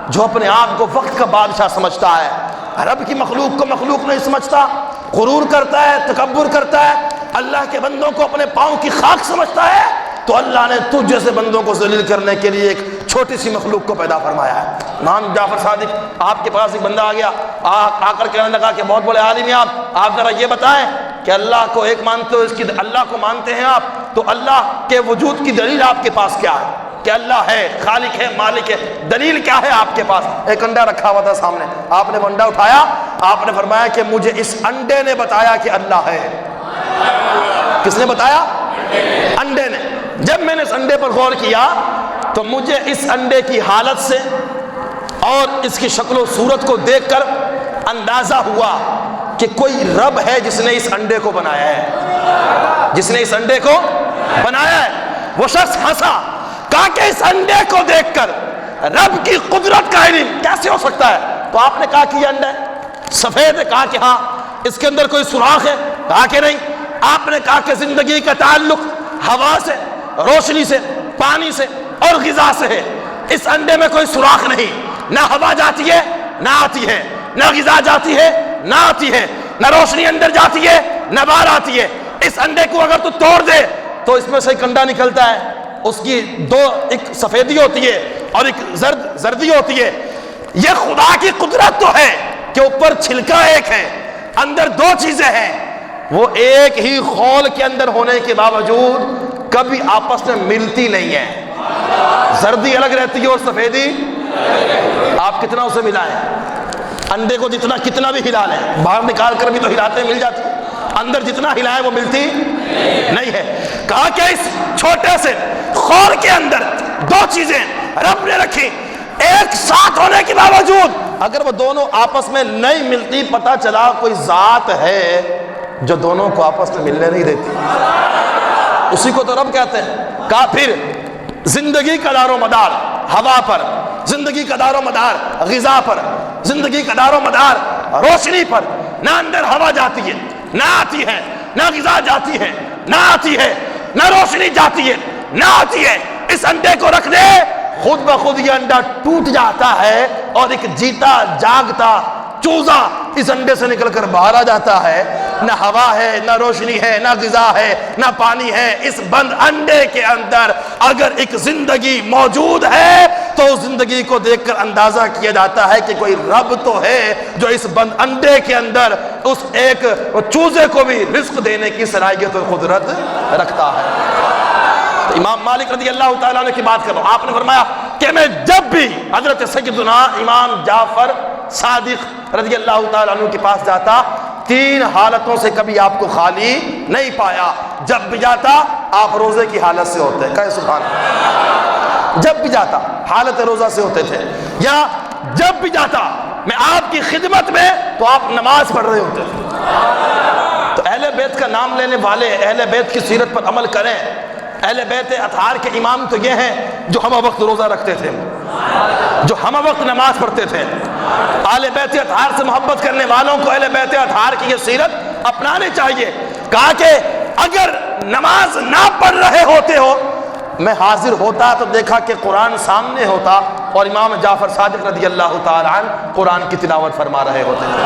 جو اپنے آپ کو وقت کا بادشاہ سمجھتا ہے، رب کی مخلوق کو مخلوق نہیں سمجھتا، غرور کرتا ہے، تکبر کرتا ہے، اللہ کے بندوں کو اپنے پاؤں کی خاک سمجھتا ہے، تو اللہ نے تجھ جیسے بندوں کو ذلیل کرنے کے لیے ایک چھوٹی سی مخلوق کو پیدا فرمایا ہے۔ امام جعفر صادق آپ کے پاس ایک بندہ آ گیا، آ کر کہنے لگا کہ بہت بڑے عالم ہیں آپ ذرا یہ بتائیں کہ اللہ کو ایک مانتے ہو، اس کی اللہ کو مانتے ہیں آپ، تو اللہ کے وجود کی دلیل آپ کے پاس کیا ہے کہ اللہ ہے، خالق ہے، مالک ہے، دلیل کیا ہے آپ کے پاس؟ ایک انڈا رکھا ہوا تھا سامنے، آپ نے وہ انڈا اٹھایا، آپ نے فرمایا کہ مجھے اس انڈے نے بتایا کہ اللہ ہے۔ کس نے بتایا؟ انڈے نے۔ جب میں نے اس انڈے پر غور کیا تو مجھے اس انڈے کی حالت سے اور اس کی شکل و صورت کو دیکھ کر اندازہ ہوا کہ کوئی رب ہے جس نے اس انڈے کو بنایا ہے، جس نے اس انڈے کو بنایا ہے۔ وہ شخص ہنسا، کہا کہ اس انڈے کو دیکھ کر رب کی قدرت کا علم کیسے ہو سکتا ہے؟ تو آپ نے کہا کہ یہ انڈا ہے، سفید ہے، کہا کہ ہاں۔ اس کے اندر کوئی سوراخ ہے؟ کہا کہ نہیں۔ آپ نے کہا کہ زندگی کا تعلق ہوا سے، روشنی سے، پانی سے اور غذا سے ہے، اس انڈے میں کوئی سوراخ نہیں، نہ ہوا جاتی ہے نہ آتی ہے، نہ غذا جاتی ہے نہ آتی ہے، نہ روشنی اندر جاتی ہے نہ باہر آتی ہے۔ اس انڈے کو اگر تو توڑ دے تو اس میں سے ایک انڈا نکلتا ہے، اس کی دو، ایک سفیدی ہوتی ہے اور ایک زردی ہوتی ہے۔ یہ خدا کی قدرت تو ہے کہ اوپر چھلکا ایک ہے، اندر دو چیزیں ہیں، وہ ایک ہی خول کے اندر ہونے کے باوجود کبھی آپس میں ملتی نہیں ہے۔ زردی الگ رہتی ہے اور سفیدی، آپ کتنا اسے ملائیں، انڈے کو جتنا کتنا بھی ہلا لیں، باہر نکال کر بھی تو ہلاتے ہیں، مل جاتی ہے، اندر جتنا ہلائیں وہ ملتی نہیں ہے۔ کہا کہ اس چھوٹے سے خول کے اندر دو چیزیں رب نے رکھی، ایک ساتھ ہونے کے باوجود اگر وہ دونوں آپس میں نہیں ملتی، پتہ چلا کوئی ذات ہے جو دونوں کو آپس میں ملنے نہیں دیتی، اسی کو تو رب کہتے ہیں۔ کہا پھر زندگی کا دار و مدار ہوا پر، زندگی کا دار و مدار غذا پر، زندگی کا دار و مدار روشنی پر، نہ اندر ہوا جاتی ہے نہ آتی ہے، نہ غذا جاتی ہے نہ آتی ہے، نہ روشنی جاتی ہے نہ آتی ہے، اس انڈے کو رکھ دے، خود بخود یہ انڈا ٹوٹ جاتا ہے اور ایک جیتا جاگتا چوزا اس انڈے سے نکل کر باہر آ جاتا ہے۔ نہ ہوا ہے، نہ روشنی ہے، نہ غذا ہے، نہ پانی ہے، اس بند انڈے کے اندر اگر ایک زندگی موجود ہے تو اس زندگی کو دیکھ کر اندازہ کیا جاتا ہے کہ کوئی رب تو ہے جو اس بند انڈے کے اندر اس ایک چوزے کو بھی رزق دینے کی صلاحیت اور قدرت رکھتا ہے۔ تو امام مالک رضی اللہ تعالیٰ عنہ کی بات کر رہا ہوں، آپ نے فرمایا کہ میں جب بھی حضرت سیدنا امام جعفر صادق رضی اللہ تعالیٰ عنہ کے پاس جاتا، تین حالتوں سے کبھی آپ کو خالی نہیں پایا۔ جب بھی جاتا آپ روزے کی حالت سے ہوتے، کہے سبحان اللہ، جب بھی جاتا حالت روزہ سے ہوتے تھے، یا جب بھی جاتا میں آپ کی خدمت میں تو آپ نماز پڑھ رہے ہوتے تھے۔ تو اہل بیت کا نام لینے والے اہل بیت کی سیرت پر عمل کریں۔ اہل بیت اطہار کے امام تو یہ ہیں جو ہمہ وقت روزہ رکھتے تھے، جو ہمہ وقت نماز پڑھتے تھے۔ اہل بیت اطہار سے محبت کرنے والوں کو اہل بیت اطہار کی یہ سیرت اپنانی چاہیے۔ کہا کہ اگر نماز نہ پڑھ رہے ہوتے ہو، میں حاضر ہوتا تو دیکھا کہ قرآن سامنے ہوتا اور امام جعفر صادق رضی اللہ تعالیٰ عنہ قرآن کی تلاوت فرما رہے ہوتے تھے۔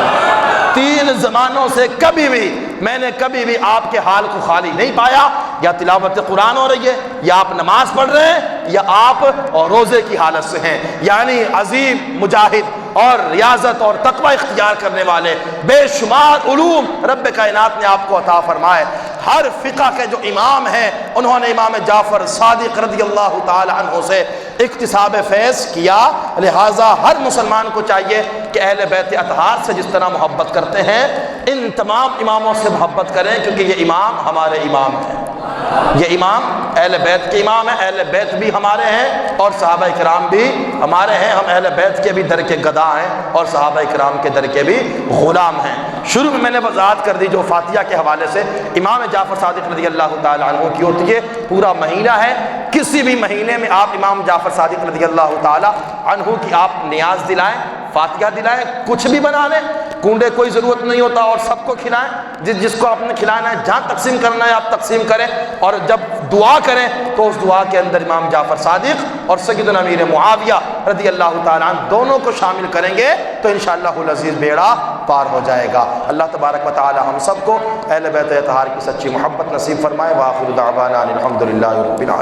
تین زمانوں سے کبھی بھی میں نے کبھی بھی آپ کے حال کو خالی نہیں پایا، یا تلاوت قرآن ہو رہی ہے، یا آپ نماز پڑھ رہے ہیں، یا آپ روزے کی حالت سے ہیں۔ یعنی عظیم مجاہد اور ریاضت اور تقوی اختیار کرنے والے، بے شمار علوم رب کائنات نے آپ کو عطا فرمائے۔ ہر فقہ کے جو امام ہیں انہوں نے امام جعفر صادق رضی اللہ تعالی عنہ سے اکتساب فیض کیا، لہٰذا ہر مسلمان کو چاہیے کہ اہل بیت اطہار سے جس طرح محبت کرتے ہیں ان تمام اماموں سے محبت کریں، کیونکہ یہ امام ہمارے امام ہیں، یہ امام اہل بیت کے امام ہیں، اہل بیت بھی ہمارے ہیں اور صحابہ کرام بھی ہمارے ہیں، ہم اہل بیت کے بھی در کے گدا ہیں اور صحابہ کرام کے در کے بھی غلام ہیں۔ شروع میں نے وضاحت کر دی جو فاتحہ کے حوالے سے امام جعفر صادق رضی اللہ تعالی عنہ کی ہوتی ہے، پورا مہینہ ہے، کسی بھی مہینے میں آپ امام جعفر صادق رضی اللہ تعالی عنہ کی آپ نیاز دلائیں، فاتحہ دلائیں، کچھ بھی بنا لیں، کنڈے کوئی ضرورت نہیں ہوتا، اور سب کو کھلائیں، جس کو آپ نے کھلانا ہے، جہاں تقسیم کرنا ہے آپ تقسیم کریں، اور جب دعا کریں تو اس دعا کے اندر امام جعفر صادق اور سیدنا امیر معاویہ رضی اللہ تعالیٰ عنہ دونوں کو شامل کریں گے تو انشاءاللہ العزیز بیڑا پار ہو جائے گا۔ اللہ تبارک و تعالی ہم سب کو اہل بیت اطہار کی سچی محبت نصیب فرمائے۔ وآخر دعوانا الحمدللہ رب العالمین۔